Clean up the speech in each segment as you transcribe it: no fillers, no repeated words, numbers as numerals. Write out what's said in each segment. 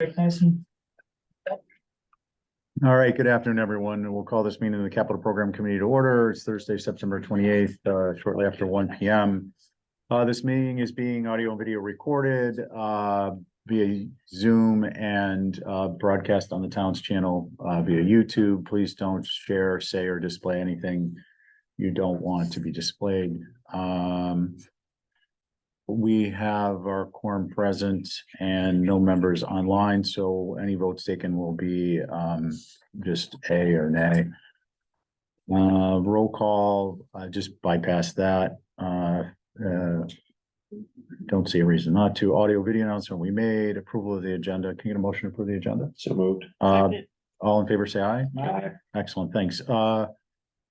All right, good afternoon, everyone. And we'll call this meeting of the Capital Program Committee to order. It's Thursday, September 28th, shortly after 1 p.m. This meeting is being audio and video recorded via Zoom and broadcast on the town's channel via YouTube. Please don't share, say, or display anything you don't want to be displayed. We have our quorum present and no members online, so any votes taken will be just A or nay. Roll call, just bypass that. Don't see a reason not to. Audio video announcement we made. Approval of the agenda. Can you get a motion to approve the agenda? So moved. All in favor, say aye. Aye. Excellent, thanks. Do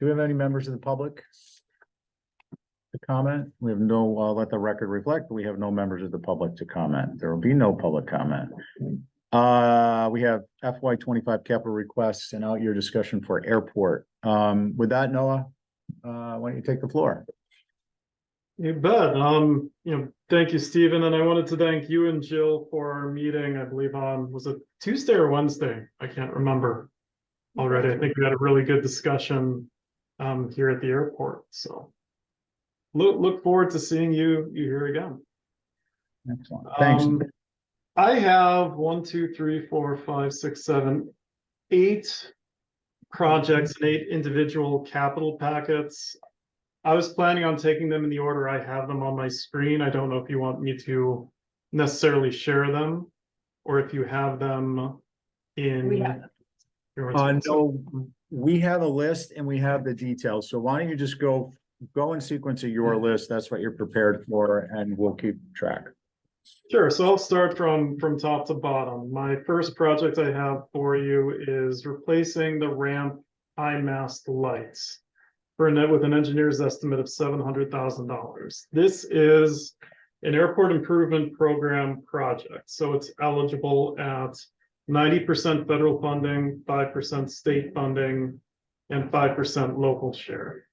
we have any members of the public to comment? We have no, let the record reflect, we have no members of the public to comment. There will be no public comment. We have FY 25 capital requests and out year discussion for airport. With that, Noah, why don't you take the floor? You bet. Thank you, Stephen. And I wanted to thank you and Jill for our meeting, I believe was it Tuesday or Wednesday? I can't remember already. I think we had a really good discussion here at the airport. So look forward to seeing you here again. Excellent. Thanks. I have 8 projects and 8 individual capital packets. I was planning on taking them in the order I have them on my screen. I don't know if you want me to necessarily share them or if you have them in. We have them. No, we have a list and we have the details. So why don't you just go in sequence of your list? That's what you're prepared for, and we'll keep track. Sure. So I'll start from top to bottom. My first project I have for you is replacing the ramp high mast lights with an engineer's estimate of $700,000. This is an airport improvement program project. So it's eligible at 90% federal funding, 5% state funding, and 5% local share.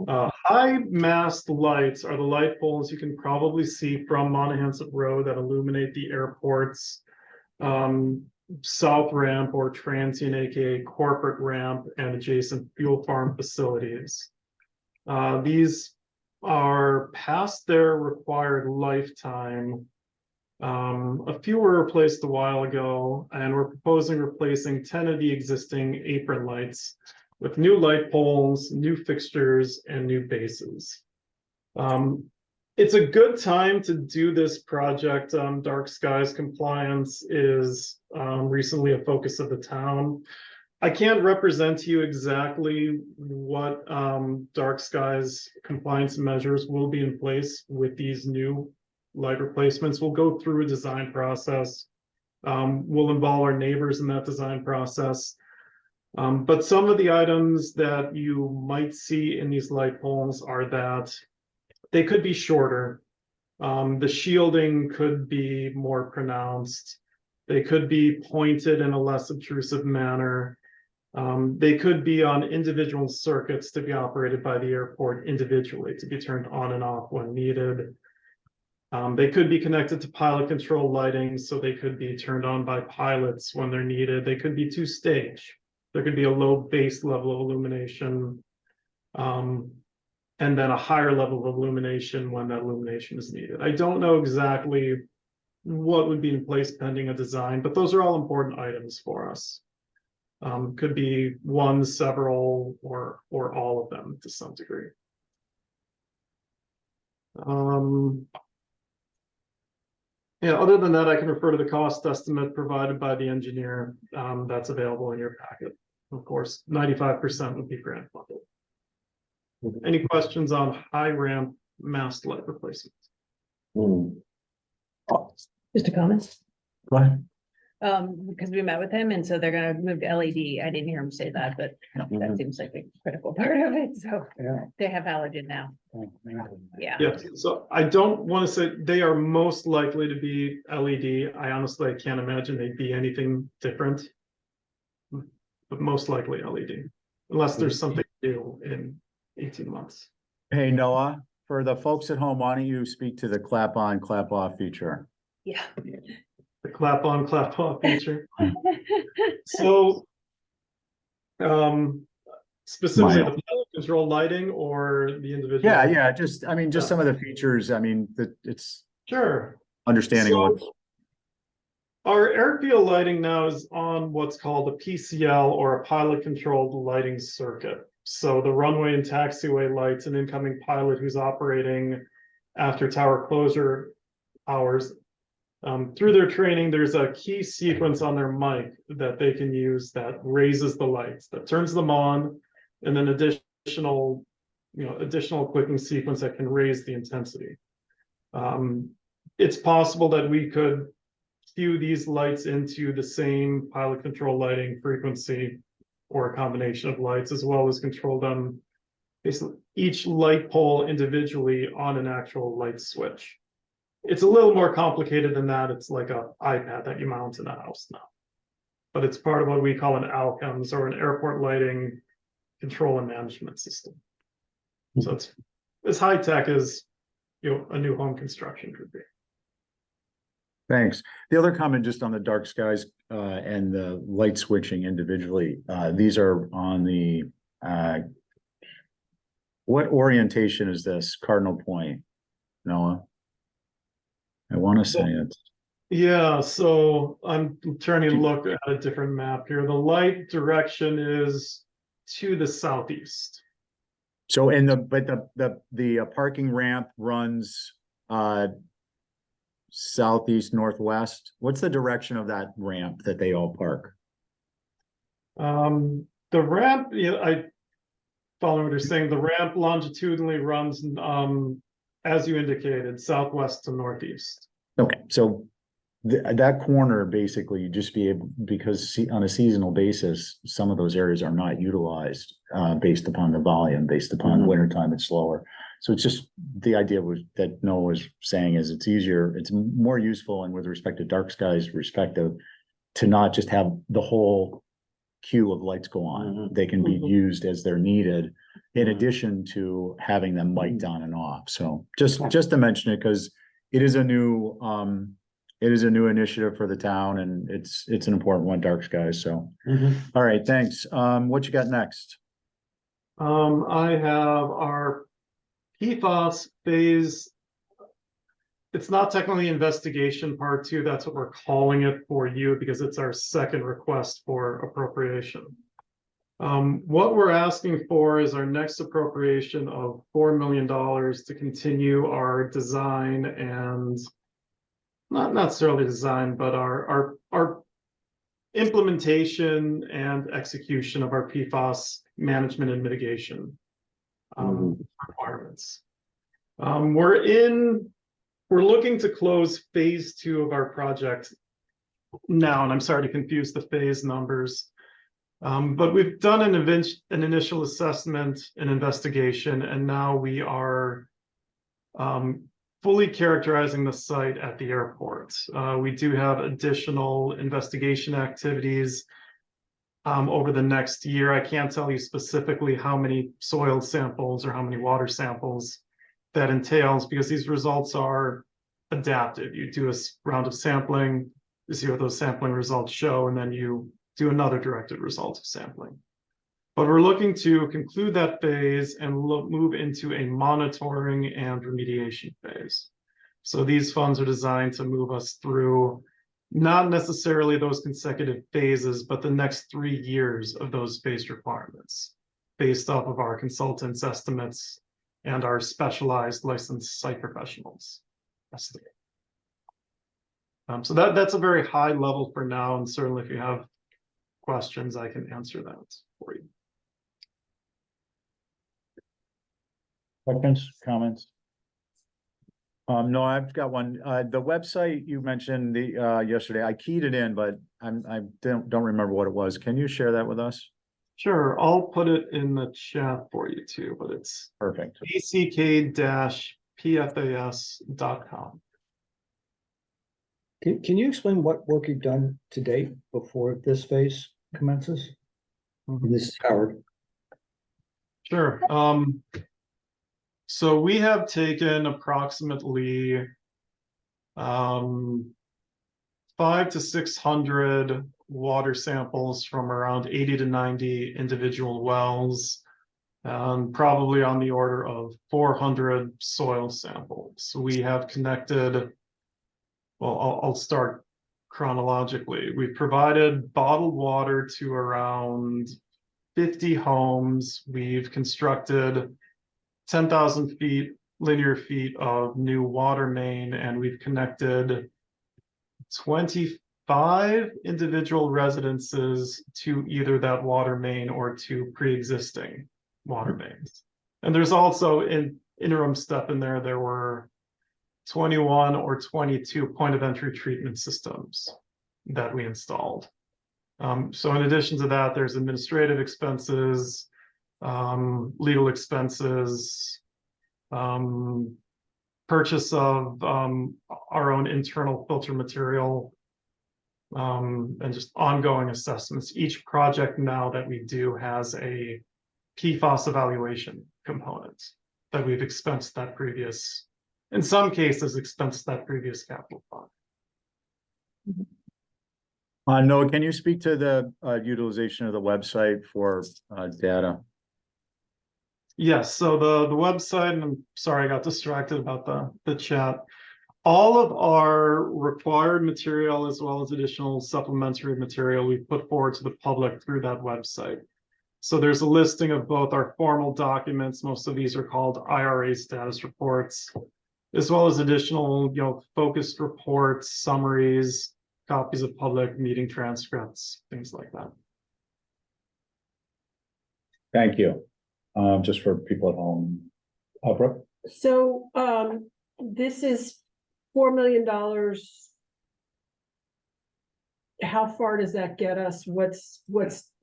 High mast lights are the light poles you can probably see from Monahans Road that illuminate the airport's south ramp or transient, aka corporate ramp, and adjacent fuel farm facilities. These are past their required lifetime. A few were replaced a while ago, and we're proposing replacing 10 of the existing apron lights with new light poles, new fixtures, and new bases. It's a good time to do this project. Dark skies compliance is recently a focus of the town. I can't represent to you exactly what dark skies compliance measures will be in place with these new light replacements. We'll go through a design process. We'll involve our neighbors in that design process. But some of the items that you might see in these light poles are that they could be shorter. The shielding could be more pronounced. They could be pointed in a less obtrusive manner. They could be on individual circuits to be operated by the airport individually to be turned on and off when needed. They could be connected to pilot control lighting, so they could be turned on by pilots when they're needed. They could be two-stage. There could be a low base level of illumination, and then a higher level of illumination when that illumination is needed. I don't know exactly what would be in place pending a design, but those are all important items for us. Could be one, several, or all of them to some degree. Yeah, other than that, I can refer to the cost estimate provided by the engineer. That's available in your packet. Of course, 95% would be grant funded. Any questions on high ramp mast light replacements? Just a comment. Go ahead. Because we met with him and so they're gonna move to LED. I didn't hear him say that, but that seems like a critical part of it. So they have halogen now. Yeah. Yeah, so I don't want to say they are most likely to be LED. I honestly can't imagine they'd be anything different. But most likely LED, unless there's something new in 18 months. Hey, Noah, for the folks at home, why don't you speak to the clap on, clap off feature? Yeah. The clap on, clap off feature. So, specifically the pilot control lighting or the individual? Yeah, just, I mean, just some of the features, I mean, it's Sure. understanding So- what, Our airfield lighting now is on what's called a PCL, or a pilot controlled lighting circuit. So the runway and taxiway lights, an incoming pilot who's operating after tower closure hours. Through their training, there's a key sequence on their mic that they can use that raises the lights, that turns them on, and then additional clicking sequence that can raise the intensity. It's possible that we could cue these lights into the same pilot control lighting frequency, or a combination of lights, as well as control them, basically each light pole individually on an actual light switch. It's a little more complicated than that. It's like an iPad that you mount in a house now, but it's part of what we call an ALCOMS, or an airport lighting control and management system. So it's as high tech as, a new home construction could be. thanks. The other comment just on the dark skies, and the light switching individually, these are on the, what orientation is this? Cardinal point, Noah? I want to say it's, Yeah, so I'm turning to look at a different map here. The light direction is to the southeast. so in the parking ramp runs, southeast, northwest. What's the direction of that ramp that they all park? The ramp, I follow what you're saying. The ramp longitudinally runs, as you indicated, southwest to northeast. Okay, so that corner, basically, you just be able, because on a seasonal basis, some of those areas are not utilized, based upon the volume, based upon wintertime, it's slower. So it's just, the idea was that Noah was saying is it's easier, it's more useful, and with respect to dark skies perspective, to not just have the whole queue of lights go on. They can be used as they're needed, in addition to having them mic'd on and off. So just to mention it, because it is a new initiative for the town, and it's an important one, dark skies. So, all right, thanks. What you got next? I have our PFAS phase. It's not technically investigation part 2. That's what we're calling it for you, because it's our second request for appropriation. What we're asking for is our next appropriation of $4 million to continue our design, and not necessarily design, but our implementation and execution of our PFAS management and mitigation requirements. We're looking to close phase 2 of our project now, and I'm sorry to confuse the phase numbers. But we've done an initial assessment and investigation, and now we are fully characterizing the site at the airport. We do have additional investigation activities over the next year. I can't tell you specifically how many soil samples or how many water samples that entails, because these results are adaptive. You do a round of sampling, you see what those sampling results show, and then you do another directed result of sampling. But we're looking to conclude that phase and move into a monitoring and remediation phase. So these funds are designed to move us through not necessarily those consecutive phases, but the next 3 years of those phase requirements, based off of our consultants' estimates and our specialized licensed site professionals estimate. So that's a very high level for now, and certainly if you have questions, I can answer that for you. Questions, comments? No, I've got one. The website you mentioned yesterday, I keyed it in, but I don't remember what it was. Can you share that with us? Sure, I'll put it in the chat for you too, but it's Perfect. ack-pfas.com. Can you explain what work you've done to date before this phase commences? This is Howard. Sure. So we have taken approximately 500 to 600 water samples from around 80 to 90 individual wells. And probably on the order of 400 soil samples. We have connected, well, I'll start chronologically. We've provided bottled water to around 50 homes. We've constructed 10,000 linear feet of new water main, and we've connected 25 individual residences to either that water main or to pre-existing water mains. And there's also an interim step in there. There were 21 or 22 point of entry treatment systems that we installed. So in addition to that, there's administrative expenses, legal expenses, purchase of our own internal filter material, and just ongoing assessments. Each project now that we do has a PFAS evaluation component that we've expensed that previous, in some cases, expensed that previous capital fund. Noah, can you speak to the utilization of the website for data? Yes, so the website, and I'm sorry I got distracted about the chat. All of our required material as well as additional supplementary material we put forward to the public through that website. So there's a listing of both our formal documents, most of these are called IRA status reports, as well as additional, focused reports, summaries, copies of public meeting transcripts, things like that. Thank you. Just for people at home. Brooke? So, this is $4 million. How far does that get us? What's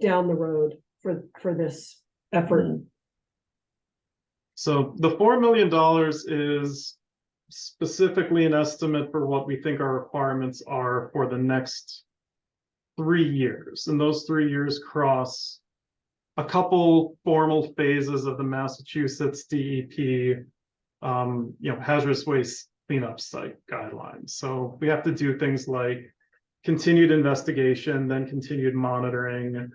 down the road for this effort? So the $4 million is specifically an estimate for what we think our requirements are for the next 3 years. And those 3 years cross a couple formal phases of the Massachusetts DEP, hazardous waste cleanup site guidelines. So we have to do things like continued investigation, then continued monitoring,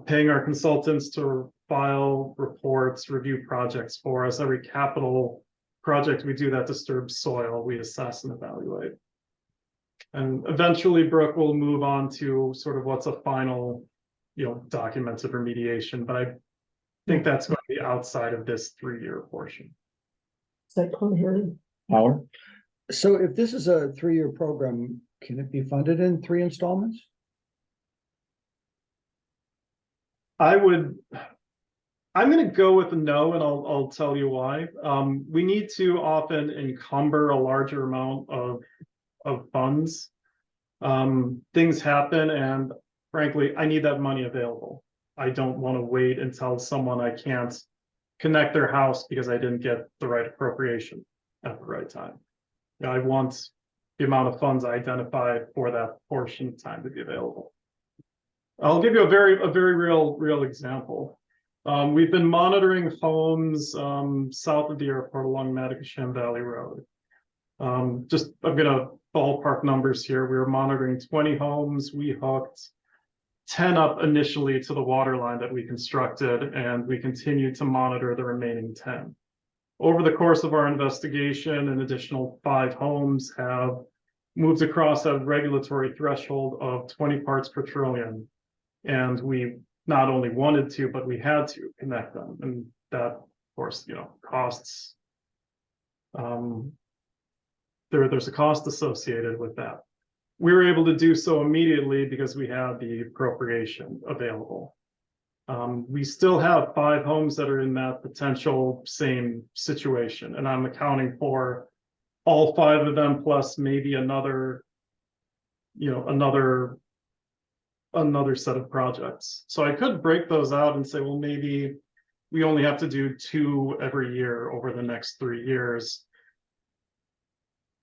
paying our consultants to file reports, review projects for us. Every capital project we do that disturbs soil, we assess and evaluate. And eventually Brooke will move on to sort of what's a final, documented remediation, but I think that's going to be outside of this 3-year portion. Site closure. Howard? So if this is a 3-year program, can it be funded in 3 installments? I'm going to go with a no, and I'll tell you why. We need to often encumber a larger amount of funds. Things happen, and frankly, I need that money available. I don't want to wait and tell someone I can't connect their house because I didn't get the right appropriation at the right time. I want the amount of funds I identify for that portion of time to be available. I'll give you a very real example. We've been monitoring homes south of the airport along Matagasham Valley Road. I'm gonna ballpark numbers here. We were monitoring 20 homes. We hooked 10 up initially to the water line that we constructed, and we continued to monitor the remaining 10. Over the course of our investigation, an additional 5 homes have moved across a regulatory threshold of 20 parts per trillion. And we not only wanted to, but we had to connect them. And that, of course, costs. There's a cost associated with that. We were able to do so immediately because we had the appropriation available. We still have 5 homes that are in that potential same situation, and I'm accounting for all 5 of them plus maybe another set of projects. So I could break those out and say, well, maybe we only have to do 2 every year over the next 3 years.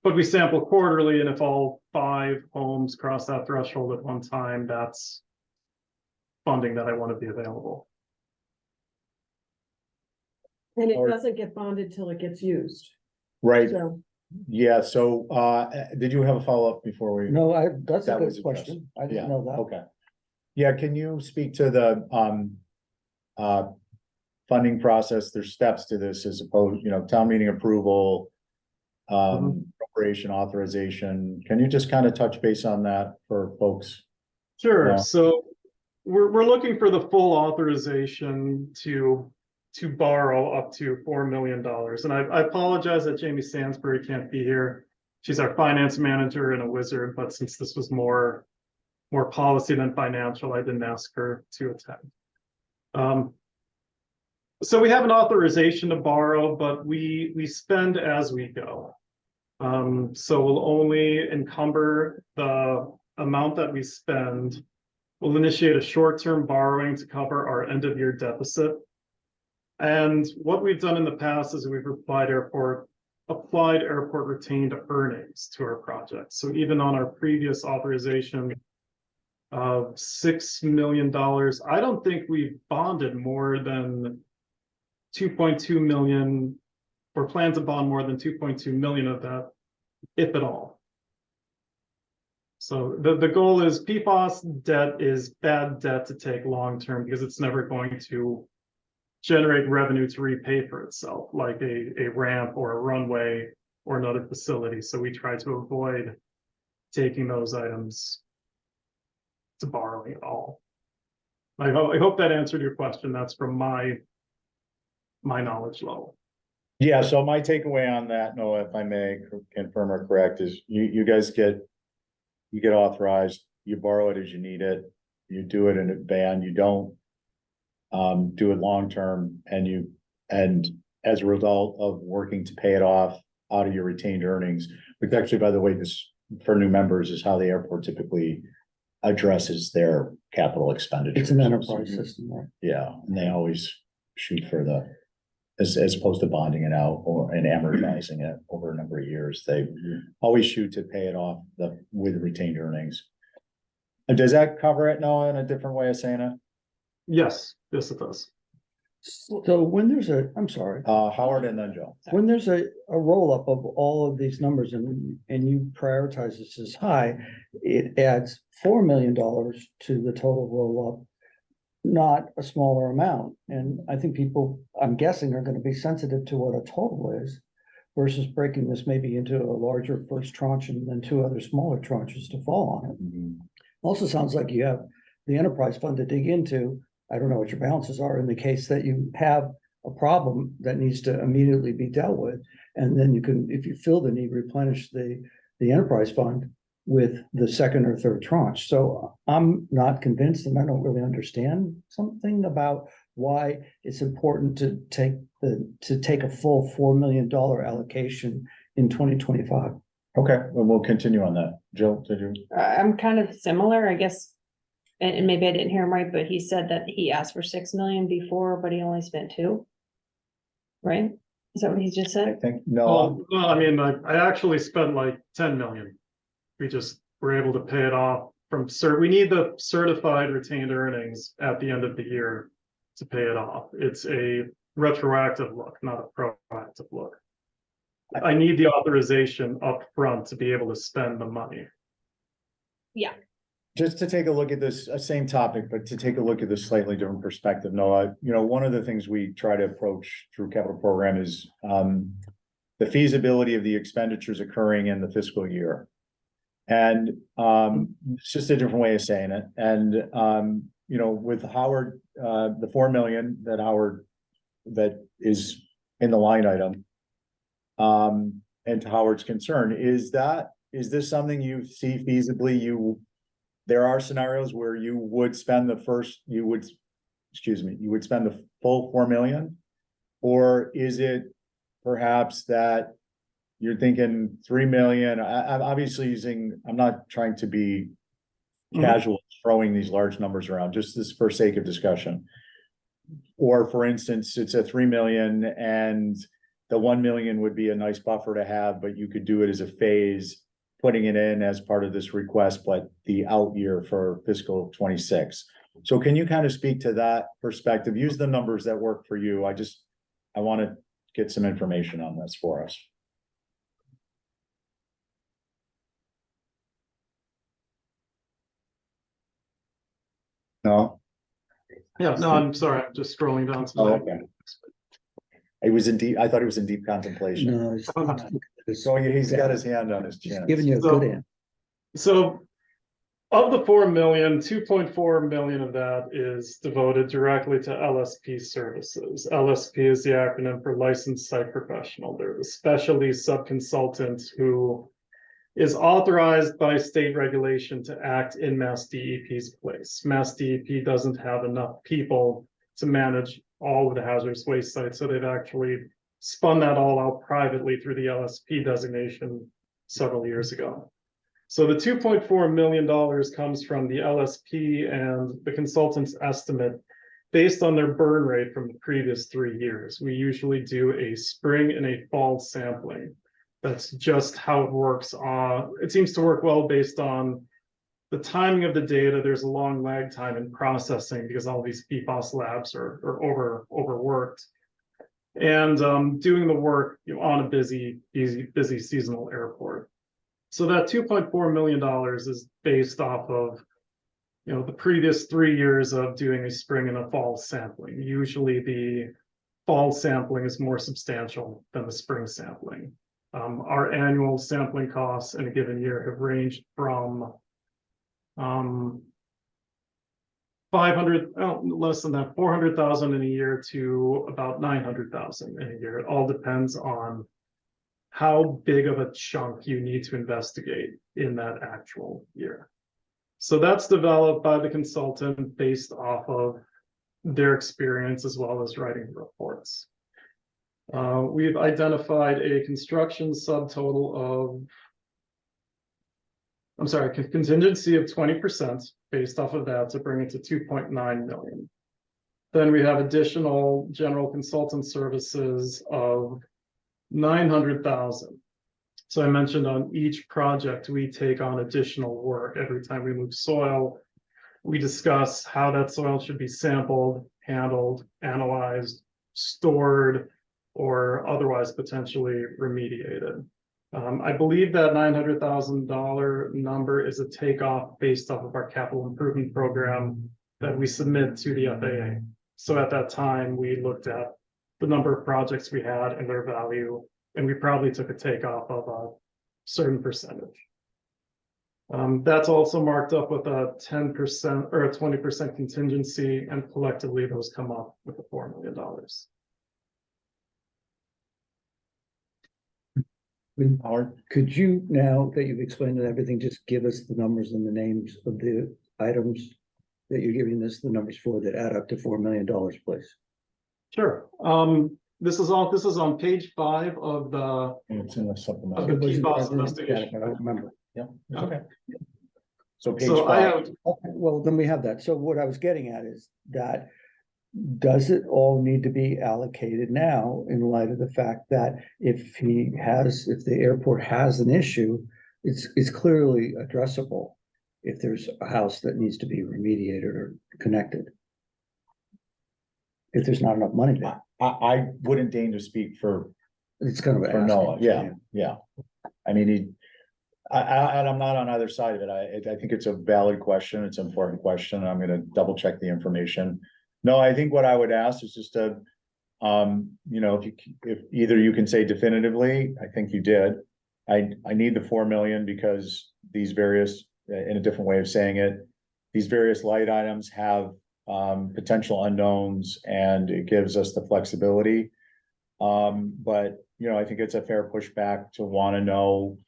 But we sample quarterly, and if all 5 homes cross that threshold at one time, that's funding that I want to be available. And it doesn't get bonded till it gets used. Right. So, Yeah, so, did you have a follow-up before we? No, that's a That was good addressed. question. I Yeah, didn't know that. okay. Yeah, can you speak to the, uh, funding process? There's steps to this as opposed, town meeting approval, appropriation authorization. Can you just kind of touch base on that for folks? Sure, Yeah. so we're looking for the full authorization to borrow up to $4 million. And I apologize that Jamie Sansbury can't be here. She's our finance manager and a wizard, but since this was more policy than financial, I didn't ask her to attend. So we have an authorization to borrow, but we spend as we go. So we'll only encumber the amount that we spend. We'll initiate a short-term borrowing to cover our end-of-year deficit. And what we've done in the past is we've applied airport retained earnings to our project. So even on our previous authorization of $6 million, I don't think we've bonded more than 2.2 million, or plan to bond more than 2.2 million of that, if at all. So the goal is PFAS debt is bad debt to take long-term because it's never going to generate revenue to repay for itself, like a ramp or a runway or another facility. So we try to avoid taking those items to borrowing at all. I hope that answered your question. That's from my knowledge level. Yeah, so my takeaway on that, Noah, if I may confirm or correct, is you guys get authorized, you borrow it as you need it, you do it in advance, you don't do it long-term, and as a result of working to pay it off out of your retained earnings, which actually, by the way, this for new members is how the airport typically addresses their capital expenditures. It's an enterprise system, right? Yeah, and they always shoot for as opposed to bonding it out and amortizing it over a number of years, they always shoot to pay it off with retained earnings. And does that cover it, Noah, in a different way of saying it? Yes, it does. So when there's I'm sorry, Howard and then Joe. when there's a roll-up of all of these numbers and you prioritize this as high, it adds $4 million to the total roll-up, not a smaller amount. And I think people, I'm guessing, are going to be sensitive to what a total is versus breaking this maybe into a larger first tranche and then two other smaller tranches to fall on it. Mhm. Also sounds like you have the enterprise fund to dig into. I don't know what your balances are in the case that you have a problem that needs to immediately be dealt with. And then you can, if you feel the need, replenish the enterprise fund with the second or third tranche. So I'm not convinced, and I don't really understand something about why it's important to take a full $4 million allocation in 2025. Okay, well, we'll continue on that. Joe, did you? I'm kind of similar, I guess. And maybe I didn't hear him right, but he said that he asked for 6 million before, but he only spent 2. Right? Is that what he just I said? think, no, Well, no, I mean, I actually spent like 10 million. We just were able to pay it off from we need the certified retained earnings at the end of the year to pay it off. It's a retroactive look, not a proactive look. I need the authorization up front to be able to spend the money. just to take a look at this, same topic, but to take a look at this slightly different perspective, Noah, one of the things we try to approach through capital program is the feasibility of the expenditures occurring in the fiscal year. And it's just a different way of saying it. And with Howard, the 4 million that is in the line item, and to Howard's concern, is this something you see feasibly? There are scenarios where you would spend the full 4 million? Or is it perhaps that you're thinking 3 million? I'm obviously I'm not trying to be casual throwing these large numbers around, just this for sake of discussion. Or for instance, it's a 3 million and the 1 million would be a nice buffer to have, but you could do it as a phase, putting it in as part of this request, but the out year for fiscal 26. So can you kind of speak to that perspective? Use the numbers that work for you. I want to get some information on this for us. No? Yeah, no, I'm sorry, I'm just scrolling down to. Oh, my- okay. It was in deep, I thought he was in deep contemplation. No, So he's got his hand on his He's chin. giving you a So- good end. So of the 4 million, 2.4 million of that is devoted directly to LSP services. LSP is the acronym for Licensed Site Professional. They're the specialty subconsultant who is authorized by state regulation to act in Mass DEP's place. Mass DEP doesn't have enough people to manage all of the hazardous waste sites, so they've actually spun that all out privately through the LSP designation several years ago. So the $2.4 million comes from the LSP and the consultant's estimate based on their burn rate from the previous 3 years. We usually do a spring and a fall sampling. That's just how it works. It seems to work well based on the timing of the data. There's a long lag time in processing because all these PFAS labs are overworked. And doing the work, on a busy seasonal airport. So that $2.4 million is based off of, the previous 3 years of doing a spring and a fall sampling. Usually the fall sampling is more substantial than the spring sampling. Our annual sampling costs in a given year have ranged from 500, less than that, 400,000 in a year to about 900,000 in a year. It all depends on how big of a chunk you need to investigate in that actual year. So that's developed by the consultant based off of their experience as well as writing reports. We've identified a construction subtotal of, contingency of 20% based off of that to bring it to 2.9 million. Then we have additional general consultant services of 900,000. So I mentioned on each project, we take on additional work. Every time we move soil, we discuss how that soil should be sampled, handled, analyzed, stored, or otherwise potentially remediated. I believe that $900,000 number is a takeoff based off of our capital improvement program that we submit to the FAA. So at that time, we looked at the number of projects we had and their value, and we probably took a takeoff of a certain percentage. That's also marked up with a 10% or a 20% contingency, and collectively those come up with the $4 million. Howard? Could you, now that you've explained everything, just give us the numbers and the names of the items that you're giving us the numbers for that add up to $4 million, please? Sure. This is on page 5 of the It's in the supplemental. Okay. It wasn't- I PFAS didn't get it, investigation. but I don't remember. Yeah, it's okay. So page So I 5. have, Okay, well, then we have that. So what I was getting at is that, does it all need to be allocated now in light of the fact that if the airport has an issue, it's clearly addressable if there's a house that needs to be remediated or connected? If there's not enough money there, I wouldn't deign to speak for it's kind of. For asking. Noah, yeah. I mean, and I'm not on either side of it. I think it's a valid question. It's an important question. I'm gonna double check the information. No, I think what I would ask is just if either you can say definitively, I think you did. I need the 4 million because these various, in a different way of saying it, these various light items have potential unknowns, and it gives us the flexibility. But I think it's a fair pushback to want to know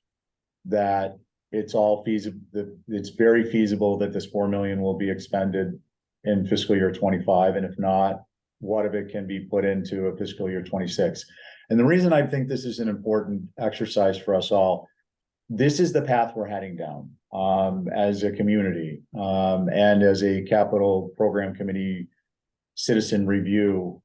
that it's all feasible, that it's very feasible that this 4 million will be expended in fiscal year 25, and if not, what of it can be put into a fiscal year 26. And the reason I think this is an important exercise for us all, this is the path we're heading down as a community and as a capital program committee citizen review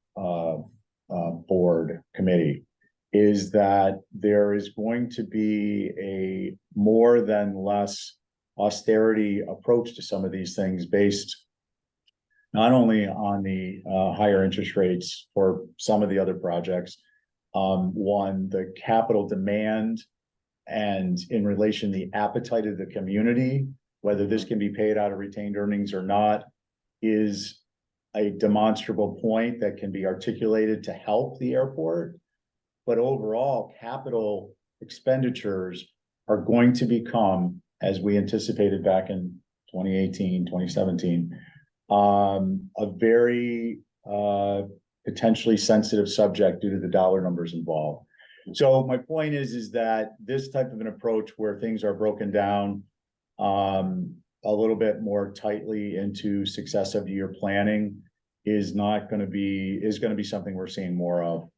board committee, is that there is going to be a more than less austerity approach to some of these things based not only on the higher interest rates for some of the other projects, the capital demand, and in relation the appetite of the community, whether this can be paid out of retained earnings or not. is a demonstrable point that can be articulated to help the airport. But overall, capital expenditures are going to become, as we anticipated back in 2018, 2017, a very potentially sensitive subject due to the dollar numbers involved. So my point is that this type of an approach where things are broken down a little bit more tightly into successive year planning is going to be something we're seeing more of.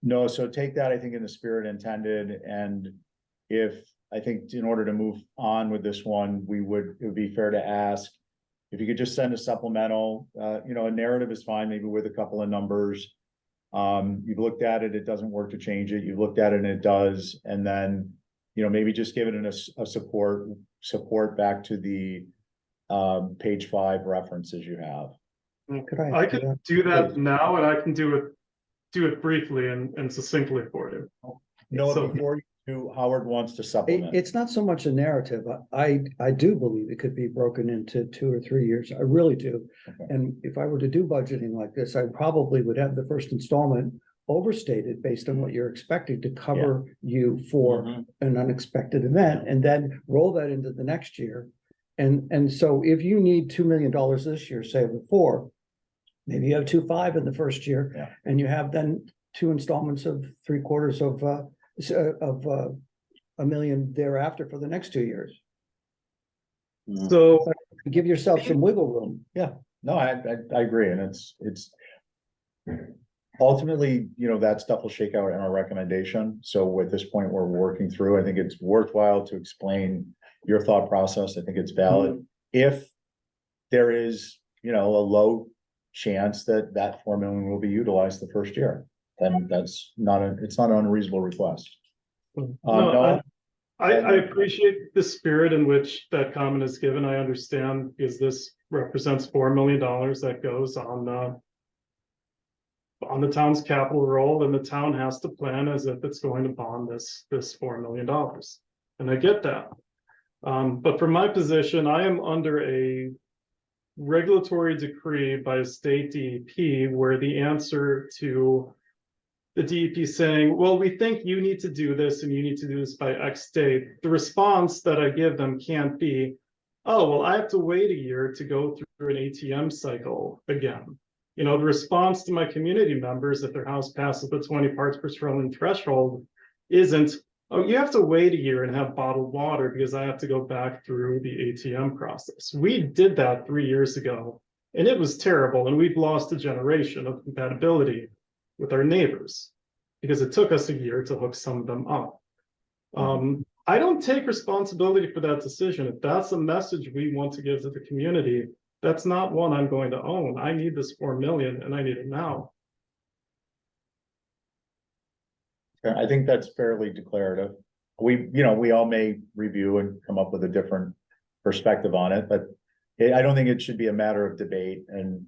No, so take that, I think, in the spirit intended, and I think in order to move on with this one, it would be fair to ask if you could just send a supplemental, a narrative is fine, maybe with a couple of numbers. You've looked at it, it doesn't work to change it. You've looked at it and it does, and then, maybe just give it a support back to the page 5 references you have. Could I? I could do that now, and I can do it briefly and succinctly for you. No, So- before you do, Howard wants to supplement. It's not so much a narrative. I do believe it could be broken into 2 or 3 years. I really do. Okay. And if I were to do budgeting like this, I probably would have the first installment overstated based on what you're expecting to cover you for Mhm. an unexpected event, and then roll that into the next year. And so if you need $2 million this year, say with 4, maybe you have 2.5 in the first year. Yeah. And you have then 2 installments of 3/4 of $1 million thereafter for the next 2 years. So Give yourself some wiggle room. No, I agree, and it's ultimately, that stuff will shake out in our recommendation. So at this point, we're working through, I think it's worthwhile to explain your thought process. I think it's valid. If there is, a low chance that 4 million will be utilized the first year, then it's not an unreasonable request. No, Noah? I appreciate the spirit in which that comment is given. I understand, because this represents $4 million that goes on the town's capital roll, and the town has to plan as if it's going to bond this $4 million. And I get that. But from my position, I am under a regulatory decree by a state DEP where the answer to the DEP saying, well, we think you need to do this and you need to do this by X date. The response that I give them can't be, oh, well, I have to wait a year to go through an ATM cycle again. The response to my community members, if their house passes the 20 parts per trillion threshold, isn't, oh, you have to wait a year and have bottled water because I have to go back through the ATM process. We did that 3 years ago, and it was terrible, and we've lost a generation of compatibility with our neighbors because it took us a year to hook some of them up. I don't take responsibility for that decision. If that's a message we want to give to the community, that's not one I'm going to own. I need this 4 million and I need it now. I think that's fairly declarative. We all may review and come up with a different perspective on it, but I don't think it should be a matter of debate. And,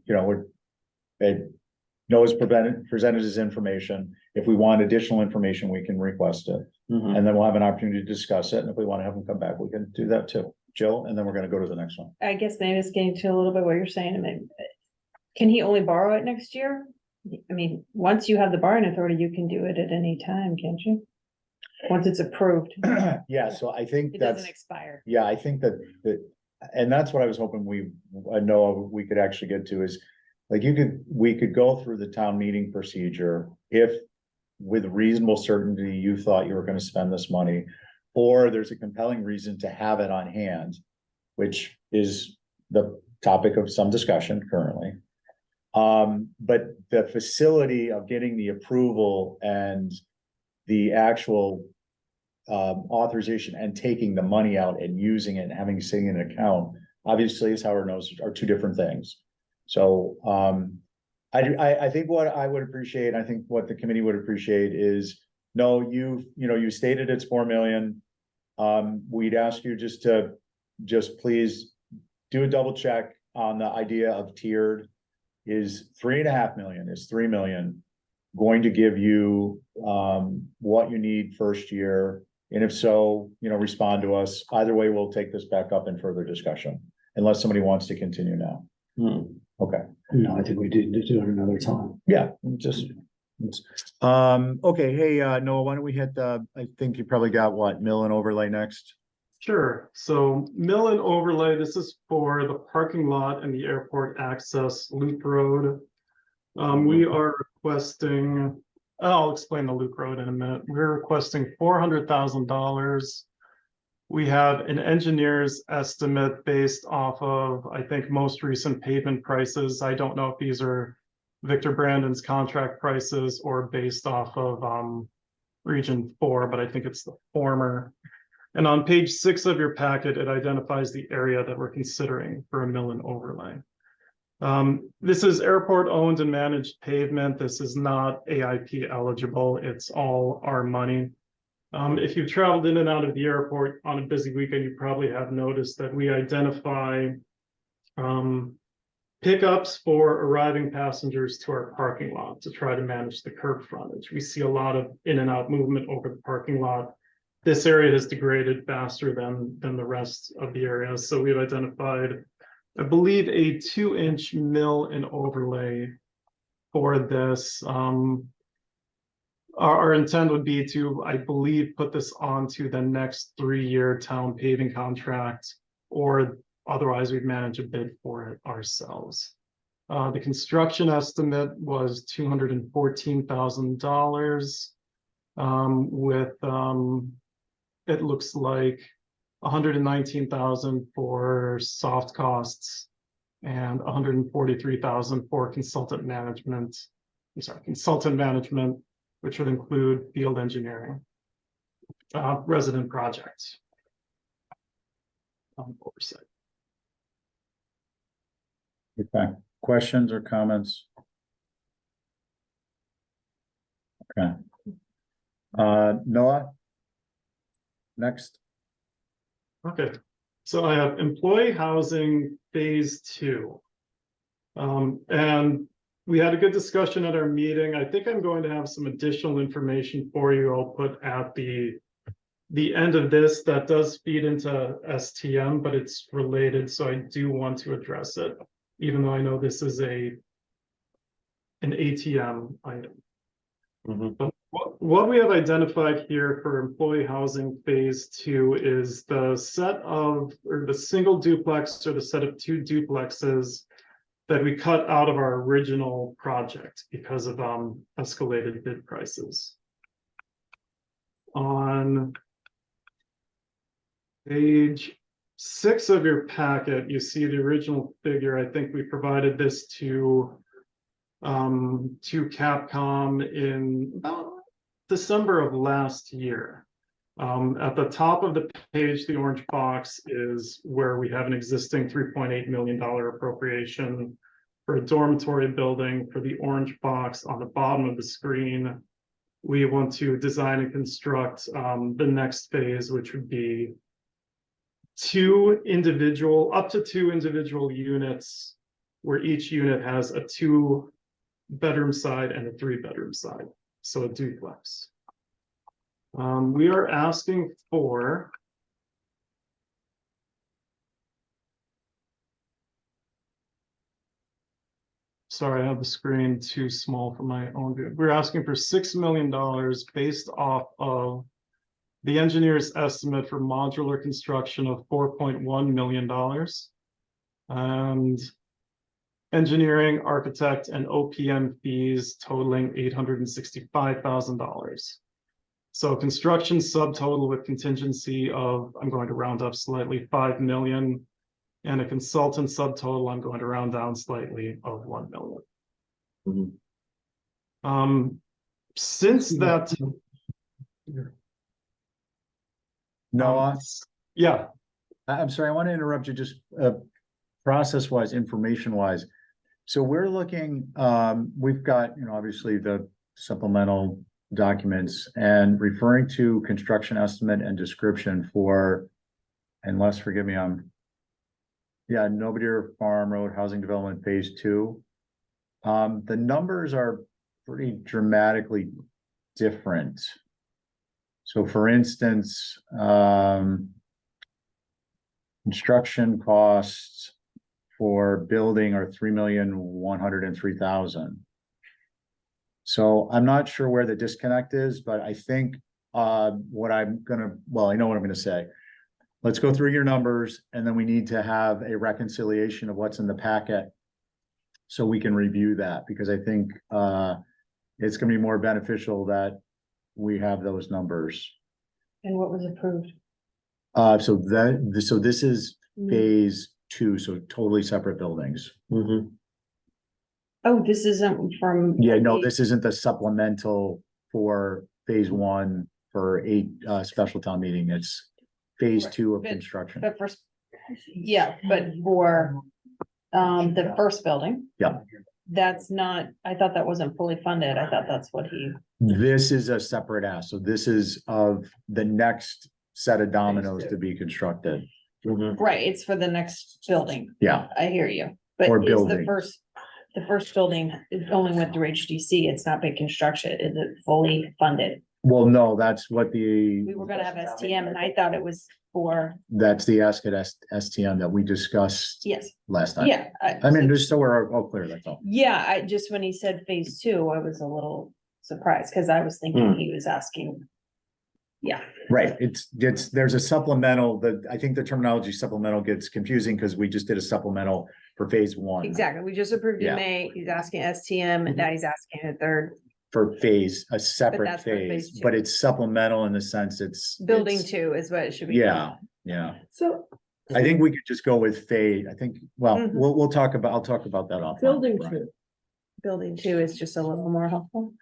Noah's presented his information. If we want additional information, we can request it. And then we'll have an opportunity to discuss it. And if we want to have him come back, we can do that too. Jill, and then we're going to go to the next one. I guess maybe it's getting to a little bit what you're saying. I mean, can he only borrow it next year? I mean, once you have the borrowing authority, you can do it at any time, can't you? Once it's approved, Yeah, so I think it that's, doesn't expire. yeah, I think that, and that's what I was hoping we could actually get to is, like, we could go through the town meeting procedure if with reasonable certainty you thought you were going to spend this money, or there's a compelling reason to have it on hand, which is the topic of some discussion currently. But the facility of getting the approval and the actual authorization and taking the money out and using it and having sitting in an account, obviously, as Howard knows, are 2 different things. So I think what I would appreciate, I think what the committee would appreciate is, no, you stated it's 4 million. We'd ask you just please do a double check on the idea of tiered. Is 3.5 million, is 3 million going to give you what you need first year? And if so, respond to us. Either way, we'll take this back up in further discussion, unless somebody wants to continue now. Okay. No, I think we did do it another time. Yeah, just. Okay, hey, Noah, why don't we hit I think you probably got what, mill and overlay next? Sure. So mill and overlay, this is for the parking lot and the airport access loop road. We are requesting, I'll explain the loop road in a minute. We're requesting $400,000. We have an engineer's estimate based off of, I think, most recent pavement prices. I don't know if these are Victor Brandon's contract prices or based off of Region 4, but I think it's the former. And on page 6 of your packet, it identifies the area that we're considering for a mill and overlay. This is airport owned and managed pavement. This is not AIP eligible. It's all our money. If you've traveled in and out of the airport on a busy weekend, you probably have noticed that we identify pickups for arriving passengers to our parking lot to try to manage the curb frontage. We see a lot of in and out movement over the parking lot. This area has degraded faster than the rest of the area. So we've identified, I believe, a 2-inch mill and overlay for this. Our intent would be to, I believe, put this onto the next 3-year town paving contract, or otherwise we'd manage a bid for it ourselves. The construction estimate was $214,000 with it looks like $119,000 for soft costs and $143,000 for consultant management, which would include field engineering, resident projects, oversight. Okay, questions or comments? Okay. Noah? Next. Okay, so I have employee housing phase 2. And we had a good discussion at our meeting. I think I'm going to have some additional information for you. I'll put at the end of this that does feed into STM, but it's related, so I do want to address it, even though I know this is an ATM item. But what we have identified here for employee housing phase 2 is the set of, or the single duplex or the set of 2 duplexes that we cut out of our original project because of escalated bid prices. On page 6 of your packet, you see the original figure. I think we provided this to Capcom in about December of last year. At the top of the page, the orange box is where we have an existing $3.8 million appropriation for a dormitory building. For the orange box on the bottom of the screen, we want to design and construct the next phase, which would be up to two individual units, where each unit has a 2-bedroom side and a 3-bedroom side, so a duplex. We are asking for sorry, I have the screen too small for my own view. We're asking for $6 million based off of the engineer's estimate for modular construction of $4.1 million. And engineering, architect, and OPM fees totaling $865,000. So construction subtotal with contingency of, I'm going to round up slightly, 5 million, and a consultant subtotal, I'm going to round down slightly, of 1 million. Since that, Noah, yeah, I'm sorry, I want to interrupt you just process-wise, information-wise. So we're looking, we've got, obviously the supplemental documents and referring to construction estimate and description for, and Les, forgive me, Nobodier Farm Road Housing Development Phase 2. The numbers are pretty dramatically different. So for instance, construction costs for building are 3,103,000. So I'm not sure where the disconnect is, but I think, what I'm gonna, well, I know what I'm gonna say. Let's go through your numbers and then we need to have a reconciliation of what's in the packet. So we can review that, because I think, it's gonna be more beneficial that we have those numbers. And what was approved? So this is phase two, so totally separate buildings. Oh, this isn't from. Yeah, no, this isn't the supplemental for phase one for special town meeting. It's phase Right, two of but- construction. But first, yeah, but for, the first building. Yeah. That's not, I thought that wasn't fully funded. I thought that's what he, This is a separate ask. So this is of the next set of dominoes to be constructed. right, it's for the next building. Yeah, I hear you. But Or is building. the first building is only went through HDC. It's not been construction. Is it fully funded? well, no, that's what We were gonna have STM and I thought it was for, that's the ask at STM that we discussed yes, last time. yeah. I mean, just so we're all clear, that's all. Yeah, I just, when he said phase two, I was a little surprised, cause I was thinking he was asking. Yeah, Right, there's a supplemental, I think the terminology supplemental gets confusing because we just did a supplemental for phase one. exactly. We just approved Yeah. in May. He's asking STM and now he's asking a third For a separate that's for phase phase, two. but it's supplemental in the sense building it's- two is what it should be. Yeah, So I think we could just go with phase, I think, well, Mhm. I'll talk about that offline. building Right. two, Building two is just a little more helpful.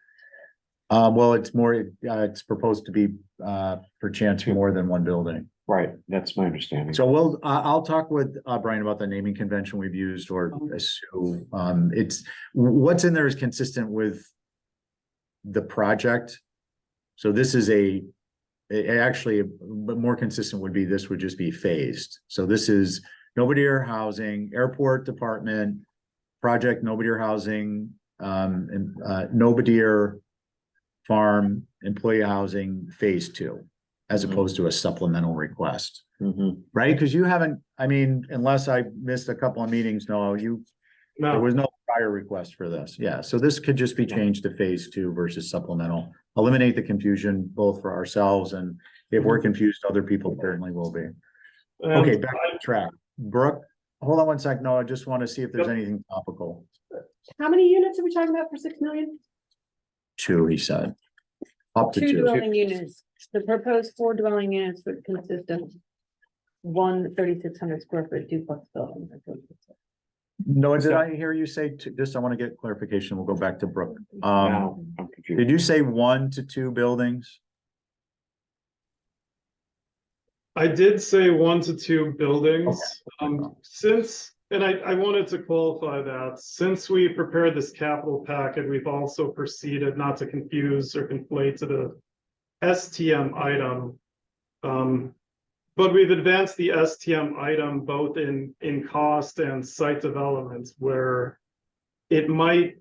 Well, it's more, it's proposed to be, per chance more than one building. Right, that's my understanding. So I'll talk with, Brian about the naming convention we've used or Sue. It's, what's in there is consistent with the project. So this is actually, but more consistent would be, this would just be phased. So this is nobody or housing, airport department, project, nobody or housing, and, nobody or farm, employee housing, phase two, as opposed to a supplemental request, right? Because you haven't, I mean, unless I missed a couple of meetings, no, there No, was no prior request for this. Yeah, so this could just be changed to phase two versus supplemental. Eliminate the confusion both for ourselves and if we're confused, other people certainly will be. Okay, back to track. Brooke, hold on one sec. No, I just want to see if there's anything topical. how many units are we talking about for 6 million? Two, he said. Up to Two two. dwelling units. The proposed 4 dwelling units would consist of one 3,600 square foot duplex building. No, did I hear you say two? Just, I want to get clarification. We'll go back to Brooke. Now, I'm confused. Did you say 1 to 2 buildings? I did say 1 to 2 buildings, and I wanted to qualify that, since we prepared this capital packet, we've also proceeded not to confuse or conflate to the STM item. But we've advanced the STM item both in cost and site development, where it might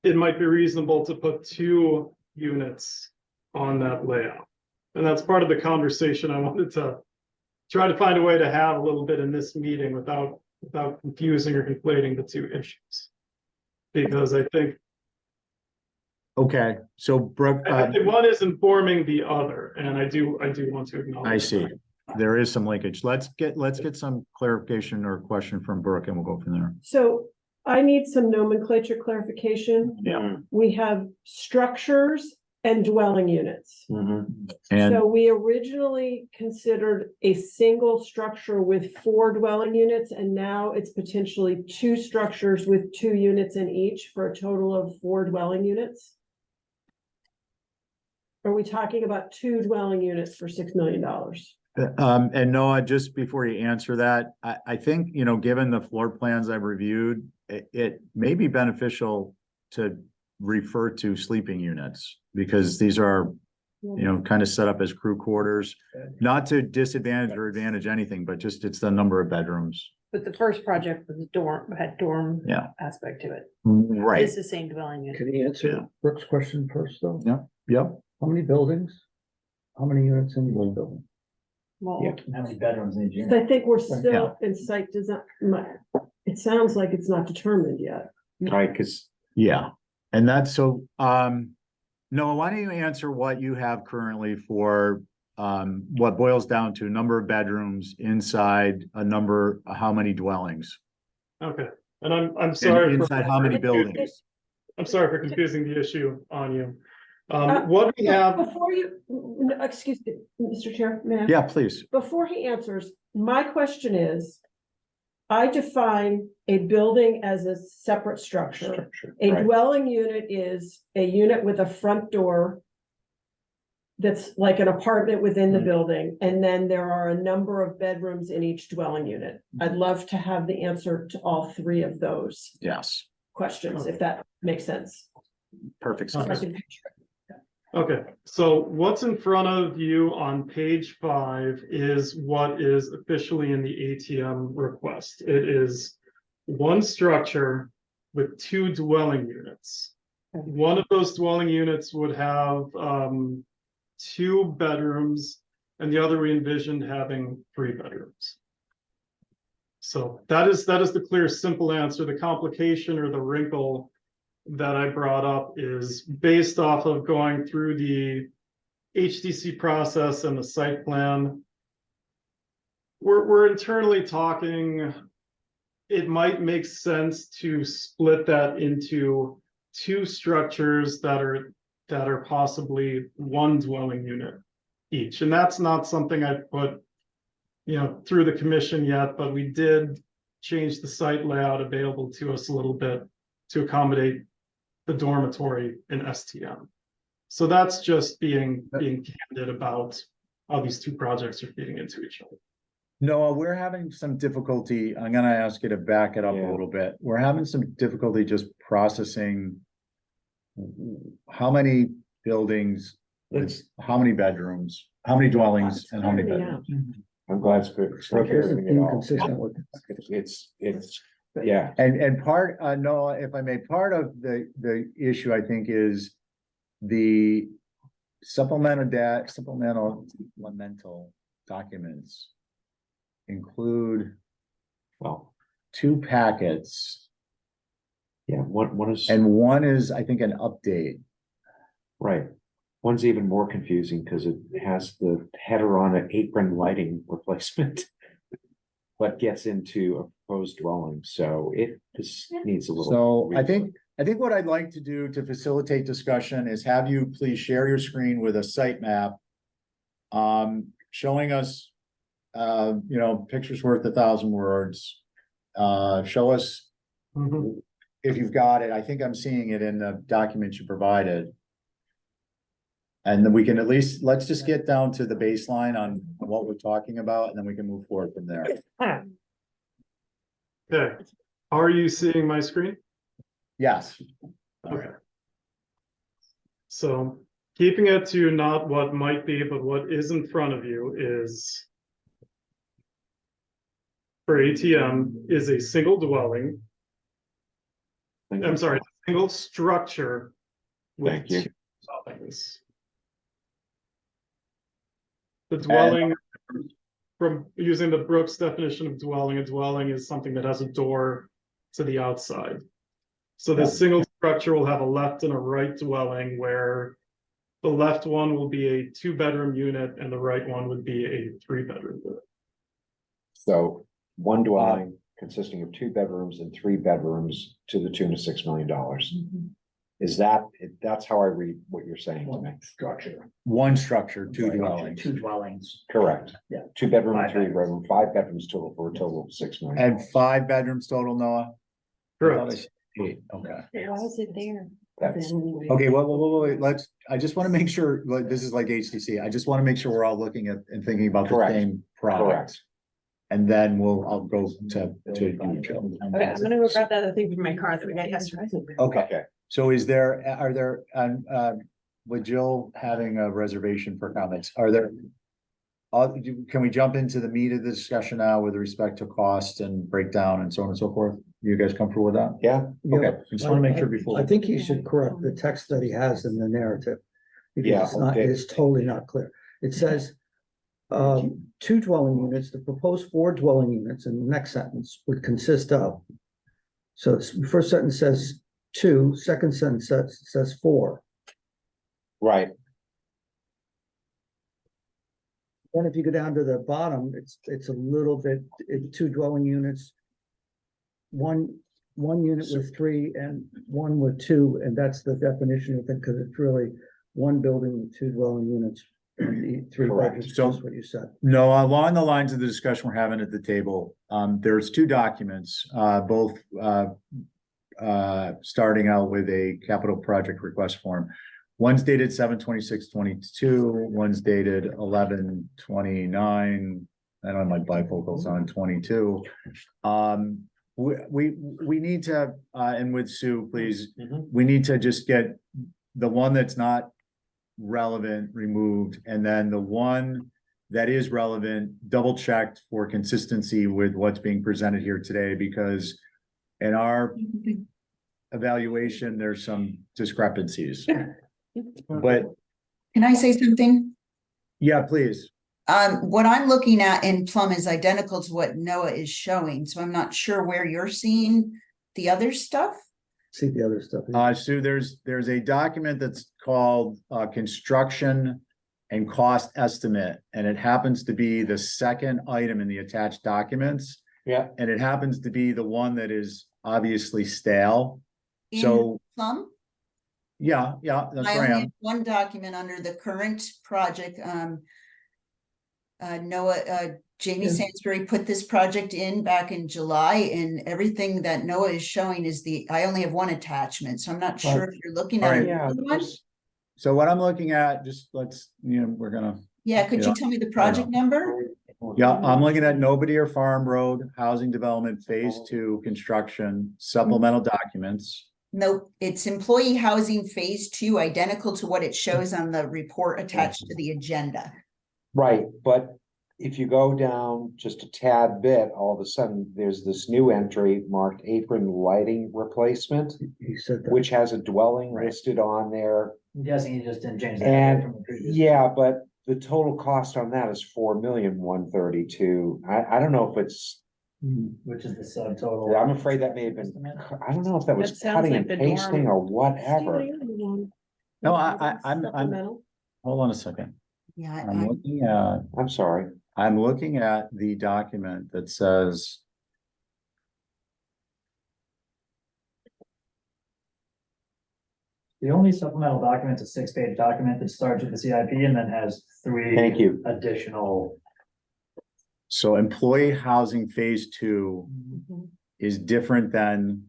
be reasonable to put 2 units on that layout. And that's part of the conversation I wanted to try to find a way to have a little bit in this meeting without confusing or conflating the 2 issues. Because I think Okay, so Brooke, I think one is informing the other, and I do want to acknowledge. I see. There is some linkage. Let's get some clarification or question from Brooke and we'll go from there. So I need some nomenclature clarification. Yeah. We have structures and dwelling units. And So we originally considered a single structure with 4 dwelling units, and now it's potentially 2 structures with 2 units in each for a total of 4 dwelling units. Are we talking about 2 dwelling units for $6 million? and Noah, just before you answer that, I think, given the floor plans I've reviewed, it may be beneficial to refer to sleeping units because these are, kind of set up as crew quarters, not to disadvantage or advantage anything, but just it's the number of bedrooms. But the first project was had dorm Yeah. aspect to it. Right. It's the same dwelling unit. Can you answer Brooke's question first, though? Yep. How many buildings? How many units in one building? Well, Yeah. How many bedrooms in each So unit? I think we're still in site design, it sounds like it's not determined yet. Right, because Yeah, and that's so, Noah, why don't you answer what you have currently for, what boils down to number of bedrooms inside a number, how many dwellings? Okay, and I'm And sorry for. inside how many buildings? I'm sorry for confusing the issue on you. Uh, What we have, Before you, no, excuse me, Mr. Chair, may I? Yeah, please. Before he answers, my question is, I define a building as a separate structure. structure, A right, dwelling unit is a unit with a front door that's like an apartment within the building, and then there are a number of bedrooms in each dwelling unit. I'd love to have the answer to all three of those Yes, questions, if that makes sense. perfect. So I sense. can picture it. okay, so what's in front of you on page 5 is what is officially in the ATM request. It is one structure with 2 dwelling units. One of those dwelling units would have 2 bedrooms, and the other we envisioned having 3 bedrooms. So that is the clear, simple answer. The complication or the wrinkle that I brought up is based off of going through the HDC process and the site plan. We're internally talking, it might make sense to split that into 2 structures that are possibly 1 dwelling unit each. And that's not something I put, through the commission yet, but we did change the site layout available to us a little bit to accommodate the dormitory in STM. So that's just being candid about how these 2 projects are feeding into each other. Noah, we're having some difficulty. I'm gonna ask you to back it up a Yeah. little bit. We're having some difficulty just processing how many buildings, how many bedrooms, how many dwellings, and how many bedrooms. I'm glad it's good. it's not It isn't everything at all. inconsistent with. It's, yeah, And part, Noah, if I may, part of the issue, I think, is the supplemental documents include well, 2 packets, yeah, one is, and one is, I think, an update. right. One's even more confusing because it has the header on it, apron lighting replacement. But gets into a proposed dwelling, so it just needs a little. So I rework. think what I'd like to do to facilitate discussion is have you please share your screen with a site map. Showing us, pictures worth 1,000 words. Show us if you've got it. I think I'm seeing it in the document you provided. And then we can at least, let's just get down to the baseline on what we're talking about, and then we can move forward from there. Okay, are you seeing my screen? Yes. Okay. So keeping it to not what might be, but what is in front of you is for ATM is a single dwelling. I'm sorry, single structure. with Thank you. 2 dwellings. The dwelling, from using the Brooks definition of dwelling, a dwelling is something that has a door to the outside. So this single structure will have a left and a right dwelling, where the left one will be a 2-bedroom unit and the right one would be a 3-bedroom unit. So one dwelling consisting of 2 bedrooms and 3 bedrooms to the tune of $6 million. Is that's how I read what you're saying to me? Structure. One structure, 2 dwellings. 2 dwellings. Correct. Yeah. 2 bedroom, 5 3 bedrooms. bedroom, 5 bedrooms total for a total of $6 million. And 5 bedrooms total, Noah? I thought I Correct. said 8. Okay. why is it there? That's, Okay, wait, I just want to make sure, like, this is like HTC. I just want to make sure we're all looking at and thinking about the Correct. same product. correct. And then I'll go to you, Joe. Okay, I'm gonna go grab the other thing from my car that we got yesterday. Okay, Okay. so are there, with Jill having a reservation for comments, can we jump into the meat of the discussion now with respect to cost and breakdown and so on and so forth? You guys comfortable with that? Yeah, Okay, I just want to make sure before. I think he should correct the text that he has in the narrative. Yeah, Because it's not, okay. it's totally not clear. It says two dwelling units, the proposed 4 dwelling units in the next sentence would consist of. So the first sentence says 2, second sentence says 4. Right, Then if you go down to the bottom, it's a little bit, 2 dwelling units. One unit with 3 and 1 with 2, and that's the definition of it, because it's really 1 building with 2 dwelling units. And 3 Correct. bedrooms, So- just what you said. No, along the lines of the discussion we're having at the table, there's 2 documents, both starting out with a capital project request form. One's dated 7/26/22, one's dated 11/29. I don't have my bifocals on 22. We need to, and with Sue, please, we need to just get the one that's not relevant removed, and then the one that is relevant, double checked for consistency with what's being presented here today, because in our evaluation, there's some discrepancies. But Can I say something? yeah, please. What I'm looking at in Plum is identical to what Noah is showing, so I'm not sure where you're seeing the other stuff. See the other stuff. Sue, there's a document that's called construction and cost estimate, and it happens to be the second item in the attached documents. yeah, And it happens to be the one that is obviously stale. In So, Plum, yeah, that's I where I only am. have one document under the current project. Noah, Jamie Yeah. Sansbury put this project in back in July, and everything that Noah is showing is I only have one attachment, so I'm not sure if you're looking All at right. yeah. another one. So what I'm looking at, just we're gonna, Yeah, could Yeah. you tell me the project number? yeah, I'm looking at Nobody Farm Road Housing Development Phase 2 Construction Supplemental Documents. Nope, it's employee housing phase 2, identical to what it shows on the report attached to the agenda. Right, but if you go down just a tad bit, all of a sudden, there's this new entry marked apron lighting replacement, He said that. which has a dwelling Right. listed on there. I'm guessing you just didn't change that And, from the previous. yeah, but the total cost on that is 4,132,000. I don't know if it's, Which is the subtotal. I'm afraid that may have been, I don't know if that was That sounds cutting like and the dorm. pasting or whatever. No, I'm, Supplemental. hold on a second. Yeah, I'm sorry. I'm looking at the document that says, The only supplemental document is a 6-page document that starts with the CIP and then has 3 Thank you. additional. so employee housing phase 2 is different than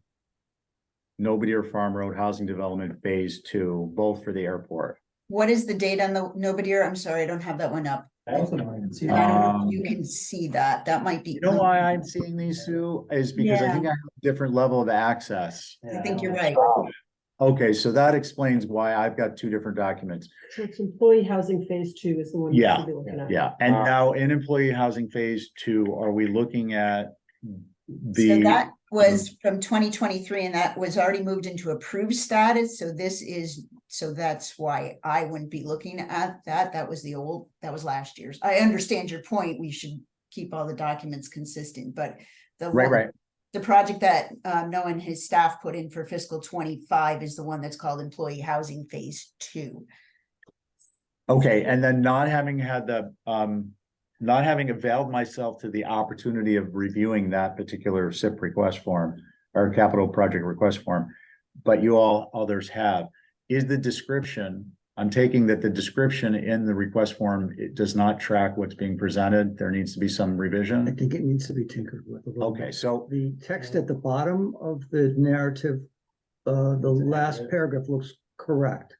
Nobody Farm Road Housing Development Phase 2, both for the airport. what is the date on the nobody? I'm sorry, I don't have that one up. I also don't even see And I that. don't know Um, if you can see that, that might be. You know why I'm seeing these, Sue, is because I think I have a different level of access. I think you're right. Okay, so that explains why I've got 2 different documents. So it's employee housing phase 2 is the one. you should be looking at. Yeah, and Wow. now in employee housing phase 2, are we looking at So the, that was from 2023 and that was already moved into approved status, so this is, so that's why I wouldn't be looking at that, that was last year's. I understand your point, we should keep all the documents consistent, but right, the project that Noah and his staff put in for fiscal 25 is the one that's called employee housing phase 2. okay, and then not having had the, not having availed myself to the opportunity of reviewing that particular SIP request form or capital project request form, but you all others have, is the description, I'm taking that the description in the request form, it does not track what's being presented. There needs to be some I revision. think it needs to be tinkered with a little Okay, bit. so, The text at the bottom of the narrative, the last paragraph looks correct.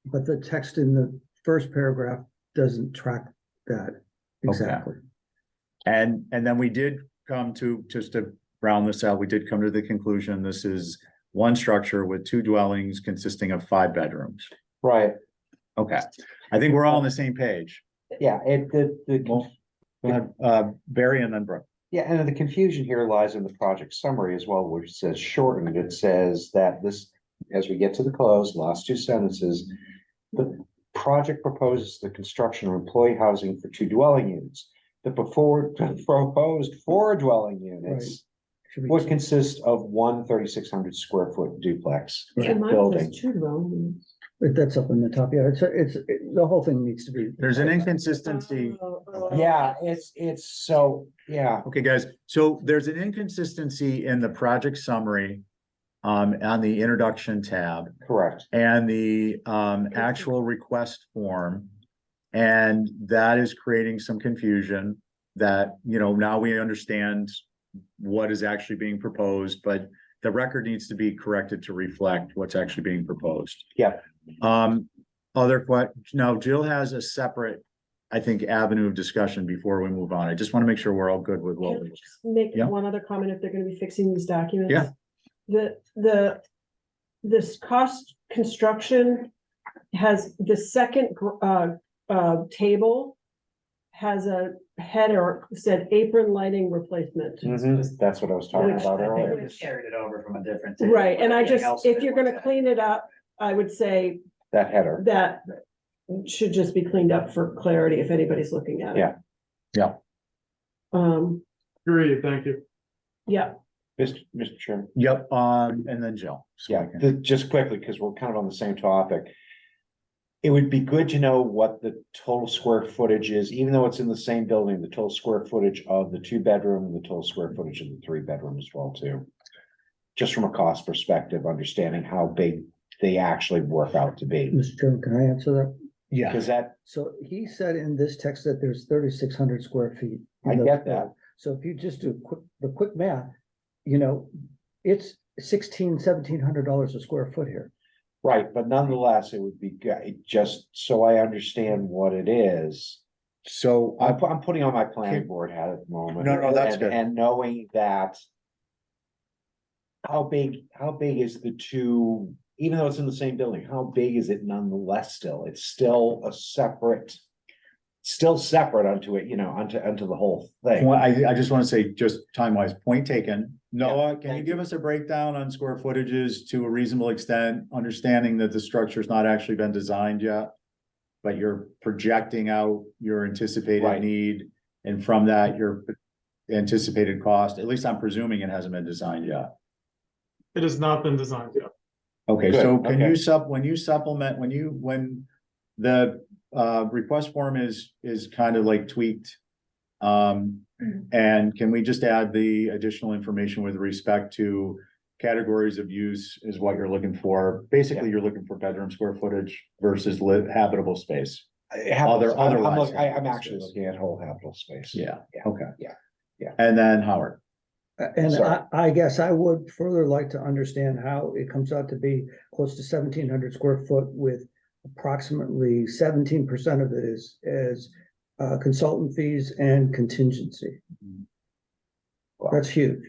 But the text in the first paragraph doesn't track that exactly. and then we did come to, just to round this out, we did come to the conclusion, this is one structure with 2 dwellings consisting of 5 bedrooms. Right, Okay, I think we're all on the same page. yeah, Well, go ahead, Barry and then Brooke. yeah, and the confusion here lies in the project summary as well, which says shortened. It says that this, as we get to the close, last 2 sentences, the project proposes the construction of employee housing for 2 dwelling units. The proposed 4 dwelling units Should be would two. consist of one 3,600 square foot duplex So mine building. says 2 dwelling units. That's up in the top, yeah, the whole thing needs to be. There's an inconsistency. Yeah, it's so, yeah, Okay, guys, so there's an inconsistency in the project summary on the introduction tab correct. and the actual request form. And that is creating some confusion that, you know, now we understand what is actually being proposed, but the record needs to be corrected to reflect what's actually being proposed. Yeah. Now Jill has a separate, I think, avenue of discussion before we move on. I just want to make sure we're all good with what Can I we. just make Yeah. one other comment if they're gonna be fixing these documents? Yeah. This cost construction has the second table has a header said apron lighting replacement. That's what I was talking Which about I think earlier. we just carried it over from a different. Right, and I Everything just, else if fit you're was gonna that. clean it up, I would say That header. that should just be cleaned up for clarity if anybody's looking at it. Yeah. Yeah. Agreed, thank you. Yeah, Mr. Chairman. Yep, and then Jill. So I Yeah, can- just quickly, because we're kind of on the same topic. It would be good to know what the total square footage is, even though it's in the same building, the total square footage of the 2-bedroom and the total square footage of the 3-bedroom as well too. Just from a cost perspective, understanding how big they actually work out to be, Mr. Chairman, can I answer that? Yeah, because that, So he said in this text that there's 3,600 square feet. in I those get that. buildings. So if you just do the quick math, you know, it's $1,700 a square foot here. right, but nonetheless, it would be good, just so I understand what it is. so I'm putting on my planning board hat at the moment. No, that's and- good. And knowing that. How big is the 2, even though it's in the same building, how big is it nonetheless still? It's still a separate. Still separate unto it, you know, unto the whole thing. I just want to say, just time wise, point taken. Noah, can you thank give us a breakdown on square footages to a reasonable extent, understanding that the structure's not actually been designed yet? But you're projecting out your anticipated Right. need, and from that, your anticipated cost, at least I'm presuming it hasn't been designed yet. It has not been designed yet. Okay, Good, so can you okay. when you supplement, when the request form is kind of like tweaked. And can we just add the additional information with respect to categories of use is what you're looking for? Basically, you're looking for bedroom square footage versus habitable space. Otherwise. I'm actually looking at whole habitable space. Yeah, Yeah. okay. Yeah. And then Howard, And Sorry. I guess I would further like to understand how it comes out to be close to 1,700 square foot with approximately 17% of it is consultant fees and contingency. That's huge.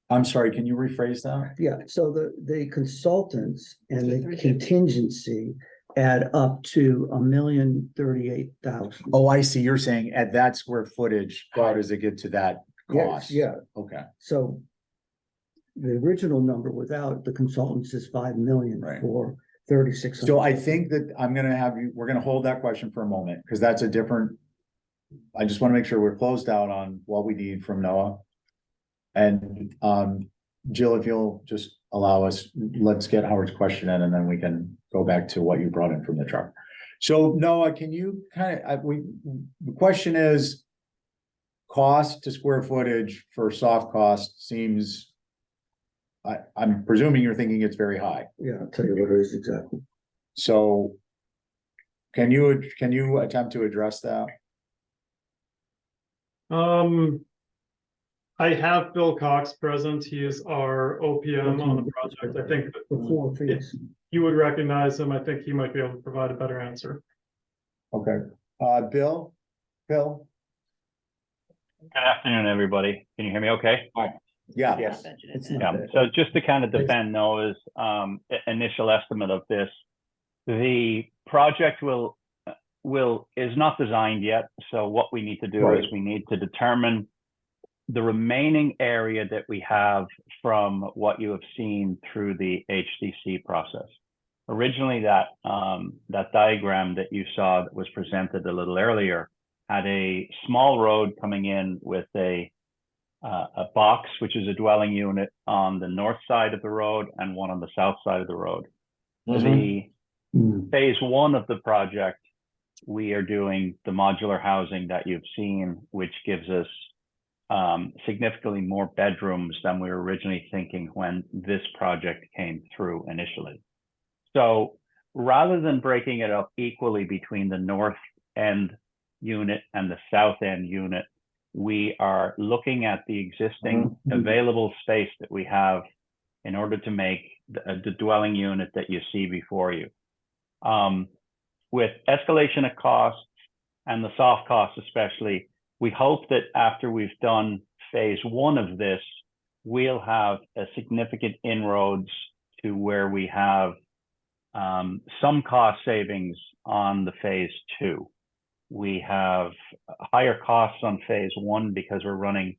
I'm sorry, can you rephrase that? Yeah, so the consultants and the 350. contingency add up to $1,038,000. Oh, I see. You're saying at that square footage, how does it get to that Yes, cost? yeah, Okay, so the original number without the consultants is 5 million Right. for 3,600. so I think that I'm gonna have you, we're gonna hold that question for a moment, because that's a different. I just wanna make sure we're closed out on what we need from Noah. And, Jill, if you'll just allow us, let's get Howard's question in, and then we can go back to what you brought in from the truck. So Noah, can you the question is. Cost to square footage for soft cost seems. I'm presuming you're thinking it's very high, Yeah, I'll tell you what it is exactly. so. Can you attempt to address that? I have Bill Cox present. He is our OPM on the project. I think that Before fees. you would recognize him. I think he might be able to provide a better answer. Okay, Bill? Good afternoon, everybody. Can you hear me okay? Yeah, Yes. It's not Yeah, bad. so just to kind of defend Noah's initial estimate of this, the project is not designed yet. So what we need to do is we need to determine the remaining area that we have from what you have seen through the HDC process, originally that diagram that you saw that was presented a little earlier had a small road coming in with a box, which is a dwelling unit on the north side of the road and one on the south side of the road. The phase one of the project, we are doing the modular housing that you've seen, which gives us significantly more bedrooms than we were originally thinking when this project came through initially. So rather than breaking it up equally between the north end unit and the south end unit, we are looking at the existing available space that we have in order to make the dwelling unit that you see before you. With escalation of costs and the soft costs especially, we hope that after we've done phase one of this, we'll have a significant inroads to where we have some cost savings on the phase two. We have higher costs on phase one because we're running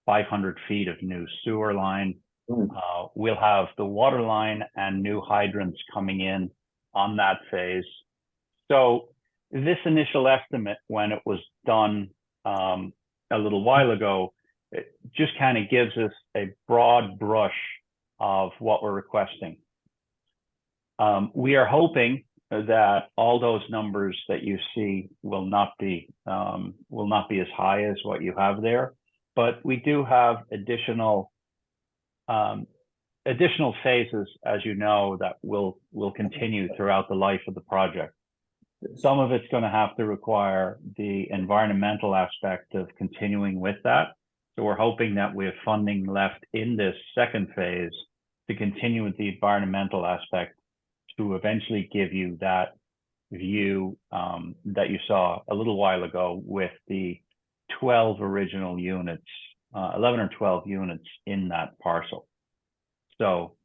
500 feet of new sewer line. We'll have the water line and new hydrants coming in on that phase. So this initial estimate, when it was done a little while ago, it just kind of gives us a broad brush of what we're requesting. We are hoping that all those numbers that you see will not be as high as what you have there, but we do have additional phases, as you know, that will continue throughout the life of the project. Some of it's going to have to require the environmental aspect of continuing with that. So we're hoping that we have funding left in this second phase to continue with the environmental aspect to eventually give you that view that you saw a little while ago with the 12 original units, 11 or 12 units in that parcel. So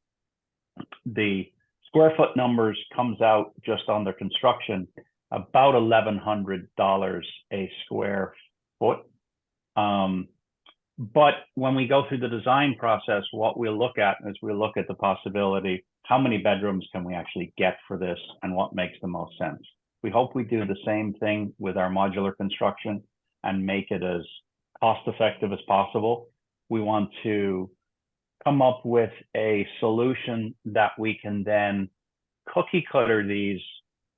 the square foot numbers comes out just on the construction about $1,100 a square foot. But when we go through the design process, what we'll look at is we'll look at the possibility, how many bedrooms can we actually get for this and what makes the most sense. We hope we do the same thing with our modular construction and make it as cost effective as possible. We want to come up with a solution that we can then cookie cutter these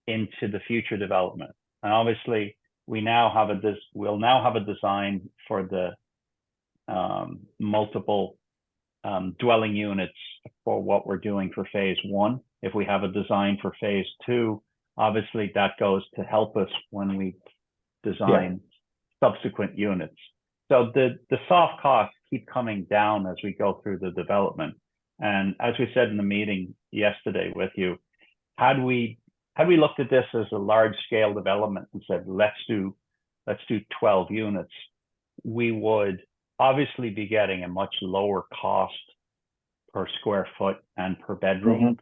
into the future development. And obviously we'll now have a design for the multiple dwelling units for what we're doing for phase one. If we have a design for phase two, obviously that goes to help us when we design subsequent units. So the soft costs keep coming down as we go through the development. And as we said in the meeting yesterday with you, had we looked at this as a large scale development and said, let's do 12 units, we would obviously be getting a much lower cost per square foot and per bedroom,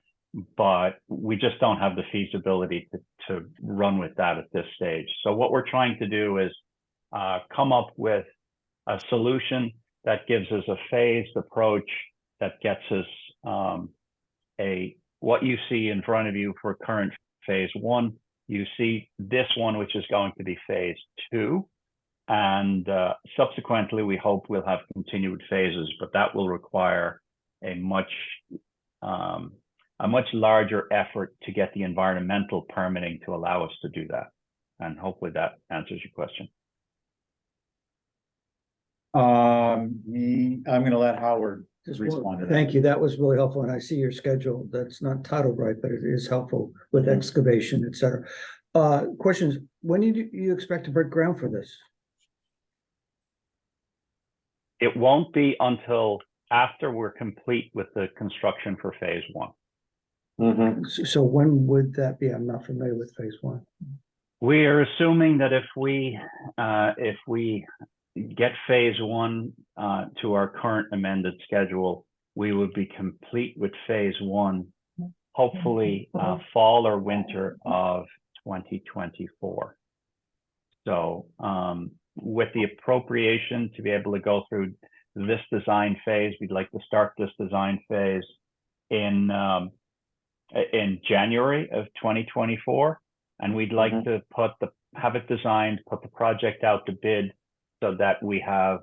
but we just don't have the feasibility to run with that at this stage. So what we're trying to do is come up with a solution that gives us a phased approach that gets us what you see in front of you for current phase one. You see this one, which is going to be phase two. And subsequently, we hope we'll have continued phases, but that will require a much larger effort to get the environmental permitting to allow us to do that. And hopefully that answers your question. I'm going to let Howard respond to that. Thank you. That was really helpful. And I see your schedule. That's not titled right, but it is helpful with excavation, et cetera. Questions. When do you expect to break ground for this? It won't be until after we're complete with the construction for phase one. So when would that be? I'm not familiar with phase one. We are assuming that if we get phase one to our current amended schedule, we would be complete with phase one, hopefully fall or winter of 2024. So with the appropriation to be able to go through this design phase, we'd like to start this design phase in in January of 2024. And we'd like to have it designed, put the project out to bid so that we have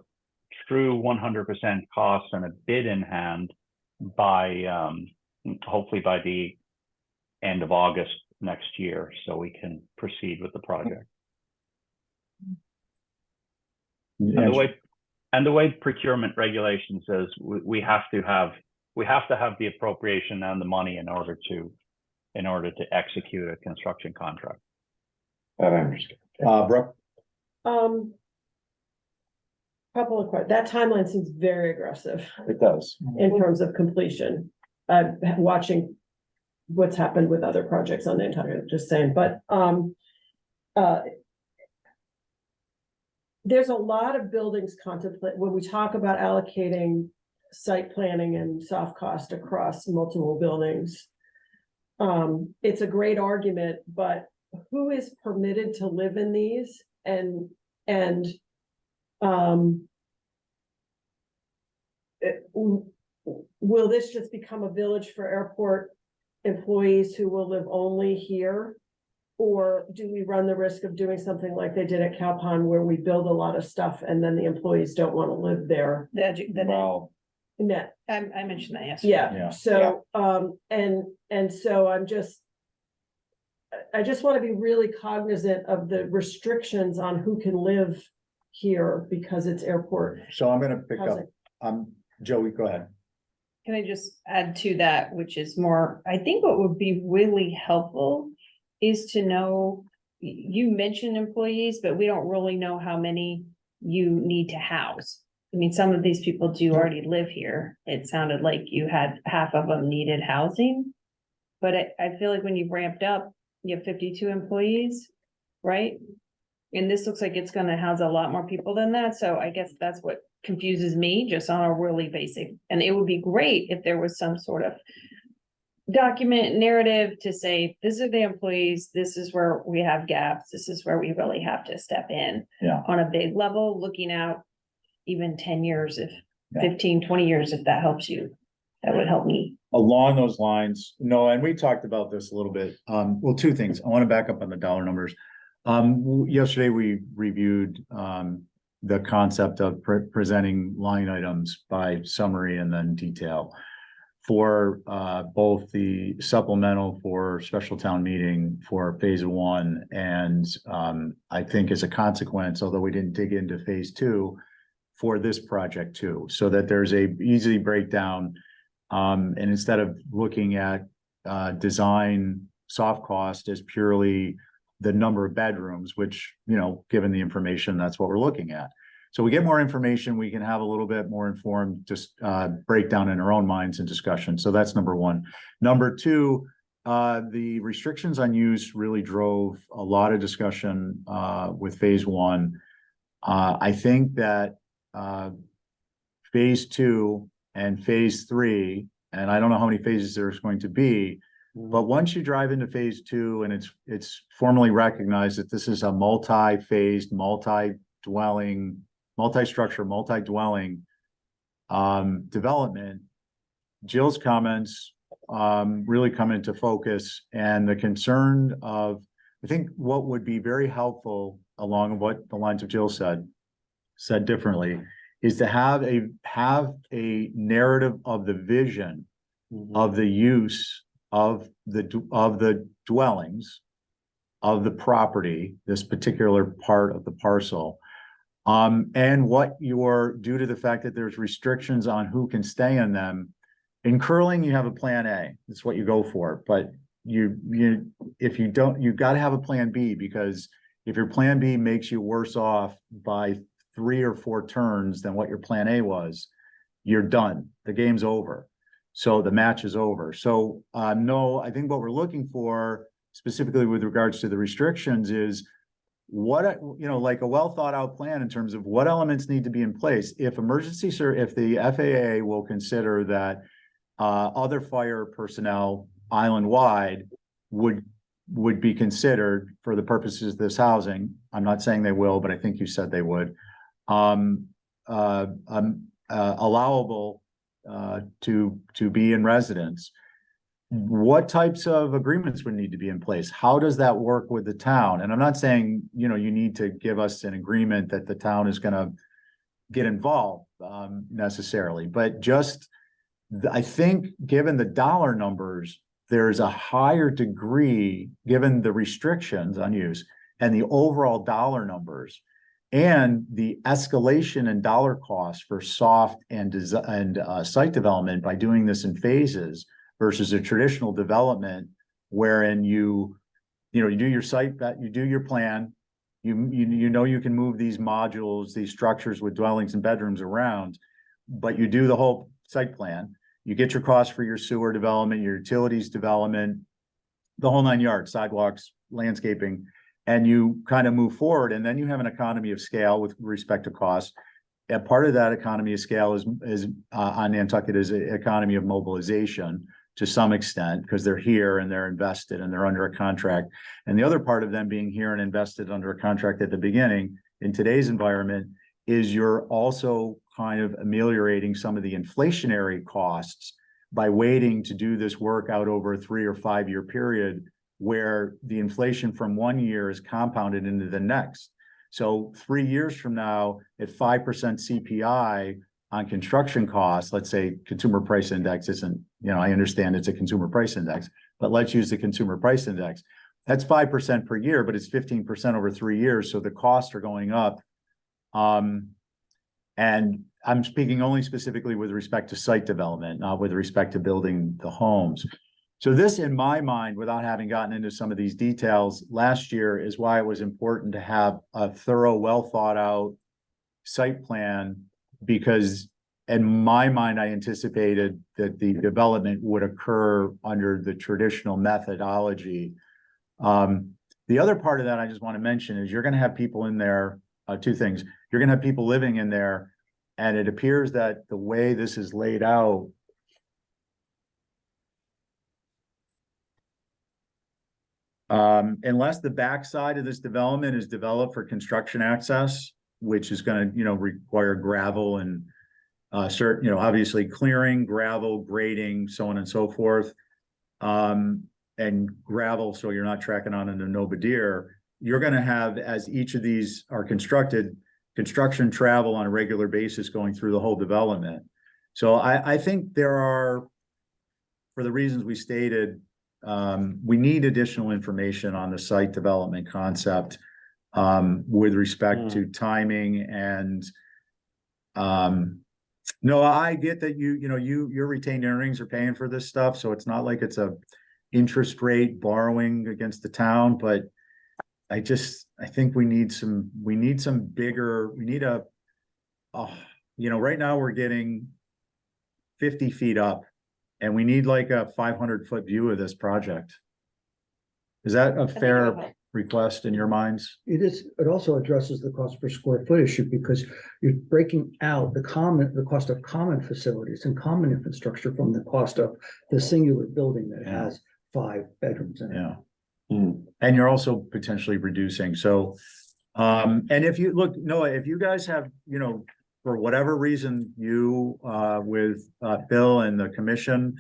true 100% costs and a bid in hand by hopefully by the end of August next year, so we can proceed with the project. And the way procurement regulation says, we have to have the appropriation and the money in order to execute a construction contract. I understand. Brooke? Couple of questions. That timeline seems very aggressive It does. in terms of completion. Watching what's happened with other projects on the entire, just saying, but, there's a lot of buildings contemplate, when we talk about allocating site planning and soft cost across multiple buildings. It's a great argument, but who is permitted to live in these will this just become a village for airport employees who will live only here? Or do we run the risk of doing something like they did at Calpon, where we build a lot of stuff and then the employees don't want to live there? Well, Net, I mentioned that yesterday. Yeah. so, and so I just want to be really cognizant of the restrictions on who can live here because it's airport so I'm gonna pick up, housing. Joey, go ahead. Can I just add to that, which is more, I think what would be really helpful is to know, you mentioned employees, but we don't really know how many you need to house. I mean, some of these people do already live here. It sounded like you had half of them needed housing. But I feel like when you've ramped up, you have 52 employees, right? And this looks like it's gonna house a lot more people than that, so I guess that's what confuses me, just on a really basic. And it would be great if there was some sort of document narrative to say, this are the employees, this is where we have gaps, this is where we really have to step in. Yeah. On a big level, looking out even 10 years, if Yeah. 15, 20 years, if that helps you, that would help me. Along those lines, no, and we talked about this a little bit. Well, two things. I want to back up on the dollar numbers. Yesterday we reviewed the concept of presenting line items by summary and then detail for both the supplemental for special town meeting for phase one. And I think as a consequence, although we didn't dig into phase two, for this project too, so that there's a easy breakdown. And instead of looking at design soft cost as purely the number of bedrooms, which, you know, given the information, that's what we're looking at. So we get more information, we can have a little bit more informed, just breakdown in our own minds and discussion. So that's number one. Number two, the restrictions on use really drove a lot of discussion with phase one. I think that phase two and phase three, and I don't know how many phases there's going to be, but once you drive into phase two and it's formally recognized that this is a multi-phased, multi-dwelling, multi-structure, multi-dwelling development, Jill's comments really come into focus, and the concern of, I think what would be very helpful along what the lines of Jill said differently, is to have a narrative of the vision of the use of the dwellings of the property, this particular part of the parcel. And what you're, due to the fact that there's restrictions on who can stay in them. In curling, you have a plan A, that's what you go for, but if you don't, you've got to have a plan B, because if your plan B makes you worse off by 3 or 4 turns than what your plan A was, you're done. The game's over. So the match is over. So no, I think what we're looking for specifically with regards to the restrictions is what, you know, like a well thought out plan in terms of what elements need to be in place. If if the FAA will consider that other fire personnel island-wide would be considered for the purposes of this housing. I'm not saying they will, but I think you said they would. Allowable to be in residence. what types of agreements would need to be in place? How does that work with the town? And I'm not saying, you know, you need to give us an agreement that the town is gonna get involved, necessarily, but just, I think, given the dollar numbers, there's a higher degree, given the restrictions on use and the overall dollar numbers and the escalation in dollar costs for soft and site development by doing this in phases versus a traditional development wherein you do your site, that you do your plan, you know you can move these modules, these structures with dwellings and bedrooms around, but you do the whole site plan. You get your costs for your sewer development, your utilities development, the whole 9 yards, sidewalks, landscaping, and you kind of move forward, and then you have an economy of scale with respect to cost. And part of that economy of scale is on Nantucket is an economy of mobilization to some extent, because they're here and they're invested and they're under a contract. And the other part of them being here and invested under a contract at the beginning in today's environment is you're also kind of ameliorating some of the inflationary costs by waiting to do this work out over a 3 or 5 year period where the inflation from 1 year is compounded into the next. So 3 years from now, at 5% CPI on construction costs, let's say consumer price index isn't, you know, I understand it's a consumer price index, but let's use the consumer price index. That's 5% per year, but it's 15% over 3 years. So the costs are going up. And I'm speaking only specifically with respect to site development, not with respect to building the homes. So this, in my mind, without having gotten into some of these details last year, is why it was important to have a thorough, well thought out site plan, because in my mind, I anticipated that the development would occur under the traditional methodology. The other part of that I just want to mention is you're going to have people in there, two things. You're going to have people living in there, and it appears that the way this is laid out, unless the backside of this development is developed for construction access, which is going to, you know, require gravel and certain, you know, obviously clearing, gravel, grading, so on and so forth, and gravel, so you're not tracking on into no Badir. You're going to have, as each of these are constructed, construction travel on a regular basis going through the whole development. So I think there are, for the reasons we stated, we need additional information on the site development concept with respect to timing and no, I get that your retained earnings are paying for this stuff, so it's not like it's a interest rate borrowing against the town, but I think we need bigger, right now we're getting 50 feet up and we need like a 500-foot view of this project. Is that a fair request in your minds? It is. It also addresses the cost per square foot issue because you're breaking out the cost of common facilities and common infrastructure from the cost of the singular building that has 5 bedrooms in it. Yeah. And you're also potentially reducing. So, and if you look, Noah, if you guys have, for whatever reason, you with Bill and the commission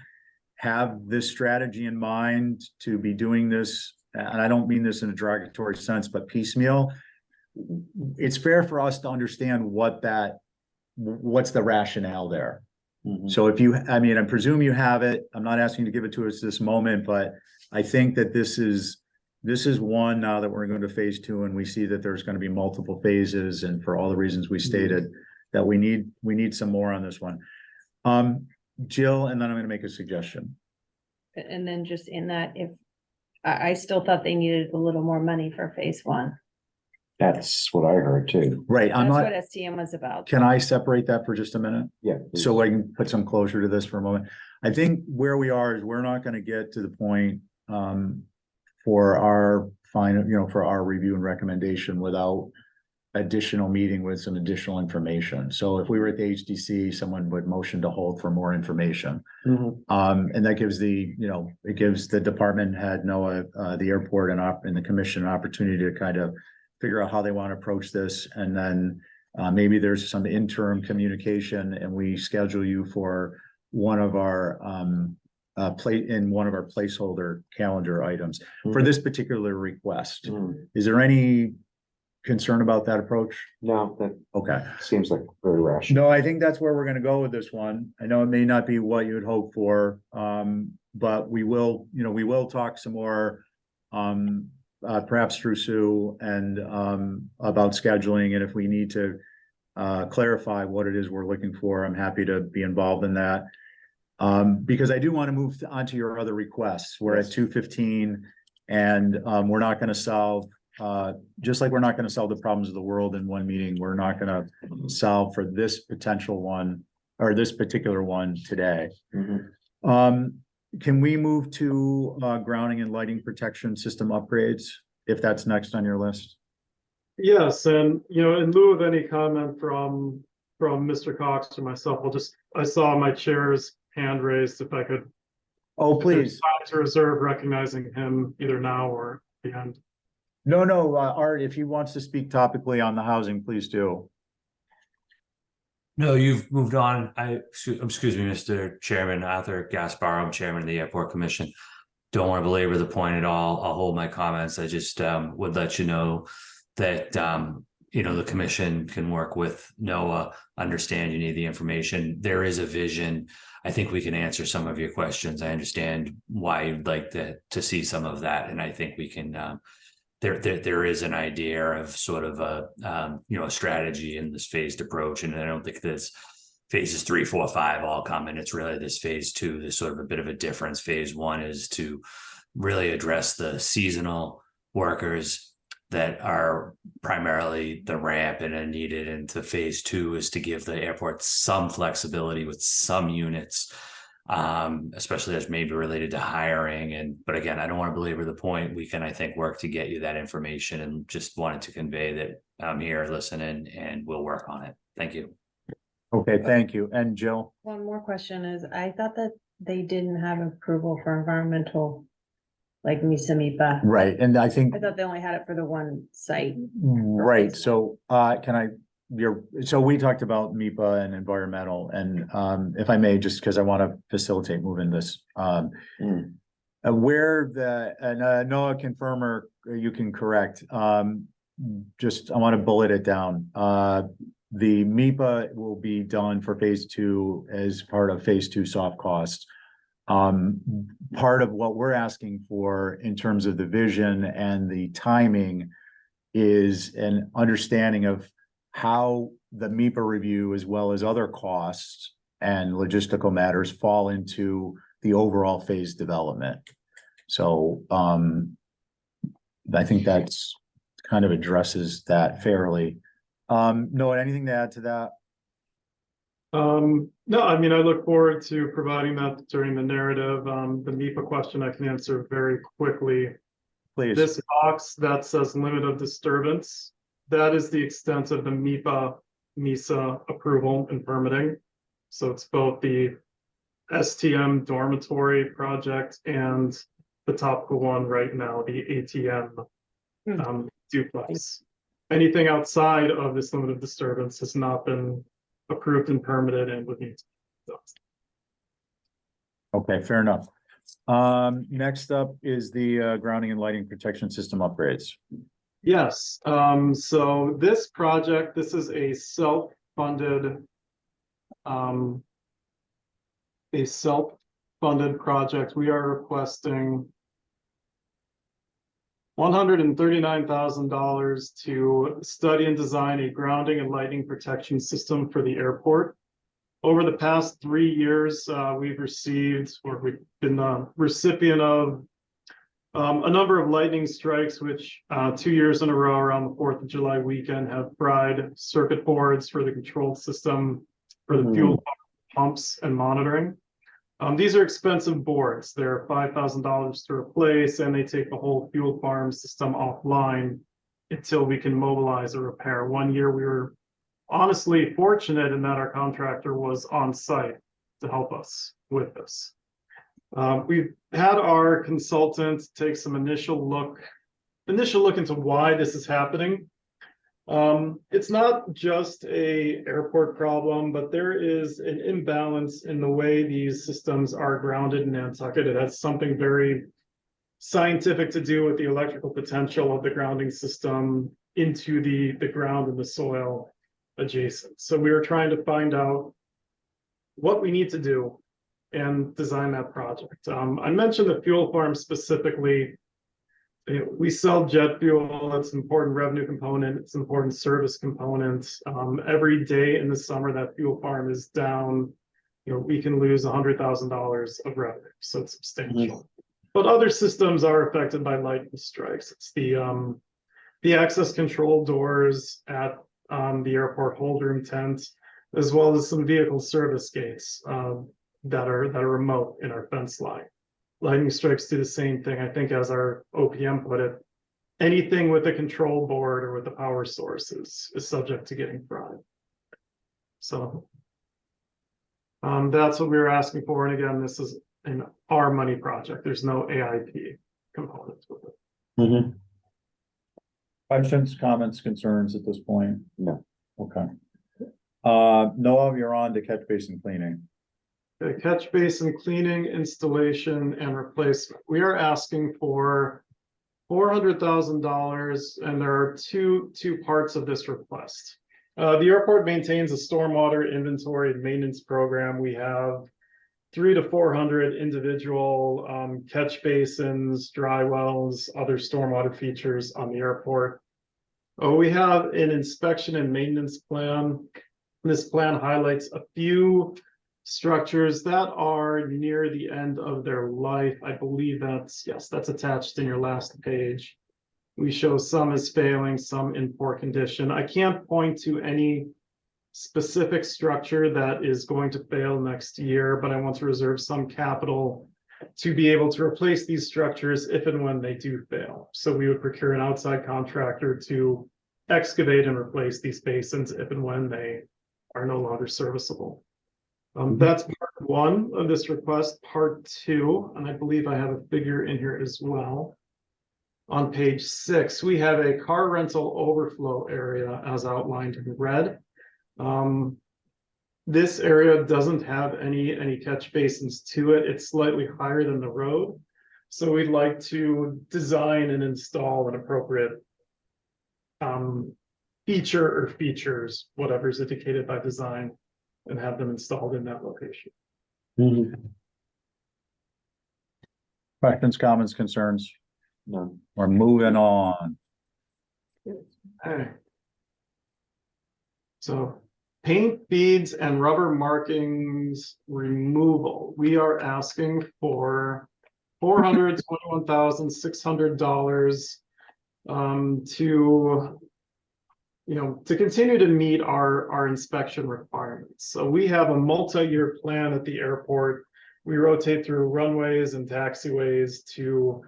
have this strategy in mind to be doing this, and I don't mean this in a derogatory sense, but piecemeal, it's fair for us to understand what's the rationale there. So if I presume you have it. I'm not asking you to give it to us this moment, but I think that this is one, now that we're going to phase 2 and we see that there's going to be multiple phases, and for all the reasons we stated, that we need some more on this one. Jill, and then I'm going to make a suggestion. And then just in that, if I still thought they needed a little more money for phase 1. That's what I heard too. Right. That's what STM was about. Can I separate that for just a minute? Yeah. So I can put some closure to this for a moment. I think where we are is we're not going to get to the point for our final, for our review and recommendation without additional meeting with some additional information. So if we were at the HDC, someone would motion to hold for more information. And that gives it gives the department head, NOAA, the airport and the commission an opportunity to kind of figure out how they want to approach this. And then maybe there's some interim communication and we schedule you for one of our in one of our placeholder calendar items for Mhm. this particular request. Mm. Is there any concern about that approach? No, that Okay. seems like very rational. No, I think that's where we're gonna go with this one. I know it may not be what you would hope for, but we will, we will talk some more. Perhaps through Sue and, about scheduling, and if we need to. Clarify what it is we're looking for, I'm happy to be involved in that. Because I do want to move on to your other requests. We're at Yes. 2:15 and, we're not gonna solve. Just like we're not gonna solve the problems of the world in one meeting, we're not gonna solve for this potential one or this particular one today. Mhm. Can we move to grounding and lighting protection system upgrades, if that's next on your list? Yes, and in lieu of any comment from Mr. Cox or myself, I saw my chair's hand raised, if I could. Oh, if there's please. time to reserve recognizing him either now or at the end. No, Art, if he wants to speak topically on the housing, please do. No, you've moved on. Excuse me, Mr. Chairman, Arthur Gaspar, I'm Chairman of the Airport Commission. Don't want to belabor the point at all. I'll hold my comments. I just would let you know that the commission can work with NOAA, understand you need the information. There is a vision. I think we can answer some of your questions. I understand why you'd like to see some of that, and I think we can. There is an idea of sort of a strategy in this phased approach, and I don't think this phases 3, 4, 5 all come in. It's really this phase 2. There's sort of a bit of a difference. Phase 1 is to really address the seasonal workers that are primarily the ramp and are needed. And to phase 2 is to give the airport some flexibility with some units, especially as maybe related to hiring. But again, I don't want to belabor the point. We can, I think, work to get you that information, and just wanted to convey that I'm here listening and we'll work on it. Thank you. Okay, thank you. And Jill? One more question is, I thought that they didn't have approval for environmental, like MIPA. Right, and I think, I thought they only had it for the one site. right, so, so we talked about MIPA and environmental, and, if I may, just because I want to facilitate moving this, where Noah confirm or you can correct, just, I want to bullet it down. The MIPA will be done for phase 2 as part of phase 2 soft costs. Part of what we're asking for in terms of the vision and the timing is an understanding of how the MIPA review, as well as other costs and logistical matters, fall into the overall phase development. So, I think that's kind of addresses that fairly. Noah, anything to add to that? No, I mean, I look forward to providing that during the narrative. The MIPA question I can answer very quickly. Please. This box that says limit of disturbance, that is the extent of the MISA approval and permitting. So it's both the STM dormitory project and the topical one right now, the ATM duplex. Anything outside of this limit of disturbance has not been approved and permitted and would need to. Okay, fair enough. Next up is the grounding and lighting protection system upgrades. Yes, so this project, this is a self-funded project. We are requesting $139,000 to study and design a grounding and lighting protection system for the airport. Over the past 3 years, we've received, or we've been the recipient of a number of lightning strikes, which 2 years in a row around the 4th of July weekend have fried circuit boards for the control system for the fuel pumps and monitoring. These are expensive boards. They're $5,000 to replace, and they take the whole fuel farm system offline until we can mobilize a repair. 1 year we were honestly fortunate in that our contractor was on site to help us with this. We've had our consultant take some initial look into why this is happening. It's not just a airport problem, but there is an imbalance in the way these systems are grounded in Nantucket. It has something very scientific to do with the electrical potential of the grounding system into the ground and the soil adjacent. So we were trying to find out what we need to do and design that project. I mentioned the fuel farm specifically. We sell jet fuel. It's an important revenue component. It's an important service component. Every day in the summer that fuel farm is down, we can lose $100,000 of revenue. So it's substantial. But other systems are affected by lightning strikes. It's the access control doors at the airport hold room tent, as well as some vehicle service gates that are remote in our fence line. Lightning strikes do the same thing, I think, as our OPM put it. Anything with a control board or with a power source is subject to getting fried. So that's what we were asking for. And again, this is an our money project. There's no AIP components with it. Questions, comments, concerns at this point? No. Okay. Noah, you're on to catch basin cleaning. The catch basin cleaning, installation, and replacement. We are asking for $400,000, and there are two parts of this request. The airport maintains a stormwater inventory and maintenance program. We have 300 to 400 individual catch basins, dry wells, other stormwater features on the airport. We have an inspection and maintenance plan. This plan highlights a few structures that are near the end of their life. I believe that's attached in your last page. We show some as failing, some in poor condition. I can't point to any specific structure that is going to fail next year, but I want to reserve some capital to be able to replace these structures if and when they do fail. So we would procure an outside contractor to excavate and replace these basins if and when they are no longer serviceable. That's part one of this request. Part two, and I believe I have a figure in here as well. On page 6, we have a car rental overflow area as outlined in red. This area doesn't have any catch basins to it. It's slightly higher than the road. So we'd like to design and install an appropriate feature or features, whatever is indicated by design, and have them installed in that location. Questions, comments, concerns? None. We're moving on. Okay. So paint, beads, and rubber markings removal. We are asking for $421,600 to continue to meet our inspection requirements. So we have a multi-year plan at the airport. We rotate through runways and taxiways to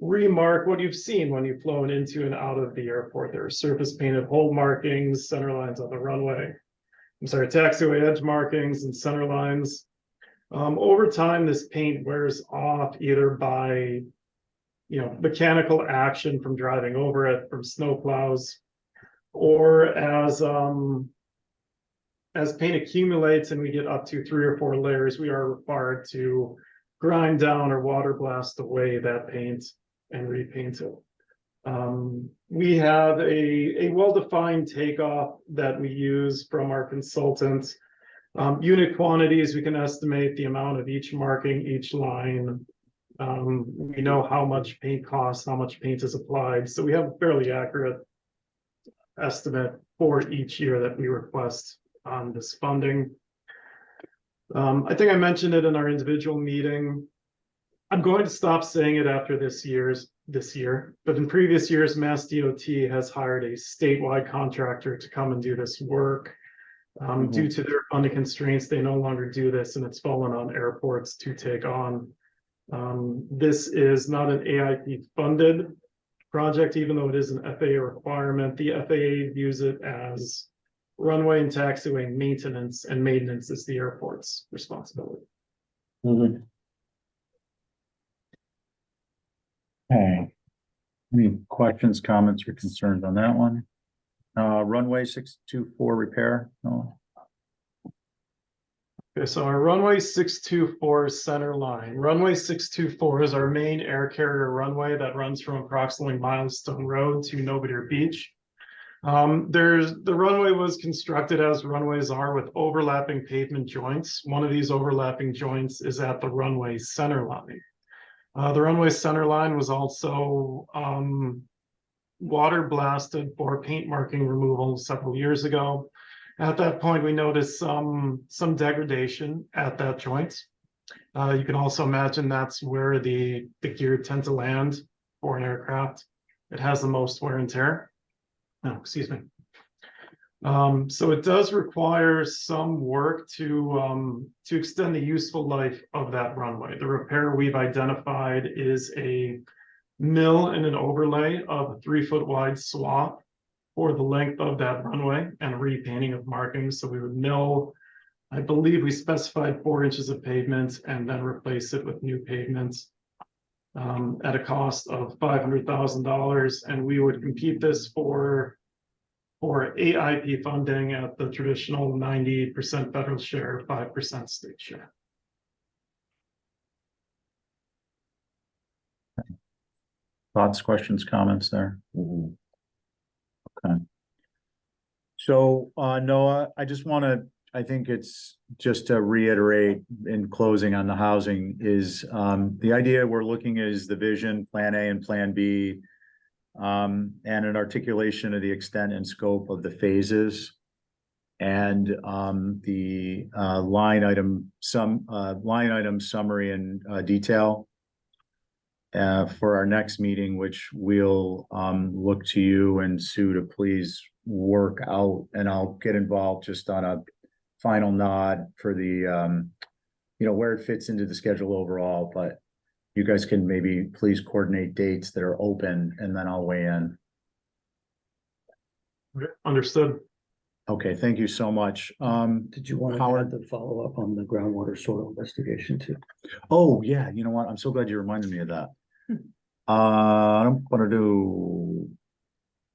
remark what you've seen when you've flown into and out of the airport. There are surface painted hole markings, center lines on the runway. Taxiway edge markings and center lines. Over time, this paint wears off either by, mechanical action from driving over it, from snow plows, or as paint accumulates and we get up to 3 or 4 layers, we are required to grind down or water blast away that paint and repaint it. We have a well-defined takeoff that we use from our consultant. Unit quantities, we can estimate the amount of each marking, each line. We know how much paint costs, how much paint is applied. So we have a fairly accurate estimate for each year that we request on this funding. I think I mentioned it in our individual meeting. I'm going to stop saying it after this year, but in previous years, Mass DOT has hired a statewide contractor to come and do this work. Due to their funding constraints, they no longer do this, and it's fallen on airports to take on. This is not an AIP funded project, even though it is an FAA requirement. The FAA views it as runway and taxiway maintenance, and maintenance is the airport's responsibility. Okay. Any questions, comments, or concerns on that one? Runway 624 repair. No. Okay, so our runway 624 center line. Runway 624 is our main air carrier runway that runs from approximately Milestone Road to Novadear Beach. The runway was constructed as runways are with overlapping pavement joints. One of these overlapping joints is at the runway center line. The runway center line was also water blasted for paint marking removal several years ago. At that point, we noticed some degradation at that joint. You can also imagine that's where the gear tend to land for an aircraft. It has the most wear and tear. Oh, excuse me. So it does require some work to extend the useful life of that runway. The repair we've identified is a mill and an overlay of a 3-foot wide swath for the length of that runway and repainting of markings. So we would mill, I believe we specified 4 inches of pavement and then replace it with new pavement at a cost of $500,000. And we would compete this for AIP funding at the traditional 90% federal share, 5% state share. Thoughts, questions, comments there? Mhm. Okay. So, Noah, I just want to, I think it's just to reiterate in closing on the housing is, the idea we're looking is the vision, plan A and plan B, and an articulation of the extent and scope of the phases. And, the, line item summary and, detail. For our next meeting, which we'll look to you and Sue to please work out, and I'll get involved just on a final nod for the where it fits into the schedule overall, but you guys can maybe please coordinate dates that are open and then I'll weigh in. Okay, understood. Okay, thank you so much. Did you want to Howard? add the follow-up on the groundwater soil investigation too? Oh, yeah, you know what? I'm so glad you reminded me of that. I'm gonna do.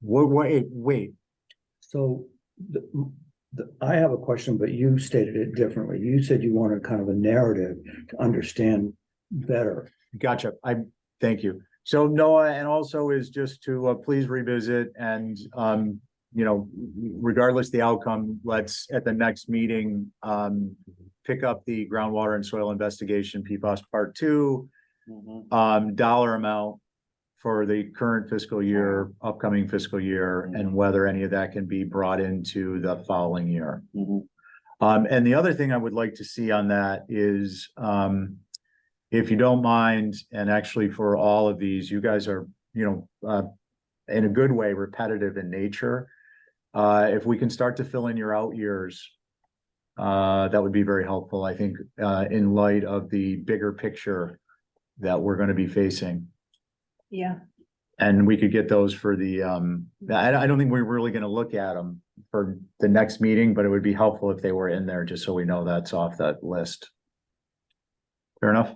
Wait. So I have a question, but you stated it differently. You said you wanted kind of a narrative to understand better. Gotcha. Thank you. So Noah, and also is just to please revisit and regardless the outcome, let's at the next meeting pick up the groundwater and soil investigation PFAS part 2, dollar amount for the current fiscal year, upcoming fiscal year, and whether any of that can be brought into the following year. And the other thing I would like to see on that is, if you don't mind, and actually for all of these, you guys are, in a good way, repetitive in nature. If we can start to fill in your out years, that would be very helpful, I think, in light of the bigger picture that we're going to be facing. Yeah. And we could get those for the, I don't think we're really going to look at them for the next meeting, but it would be helpful if they were in there, just so we know that's off that list. Fair enough?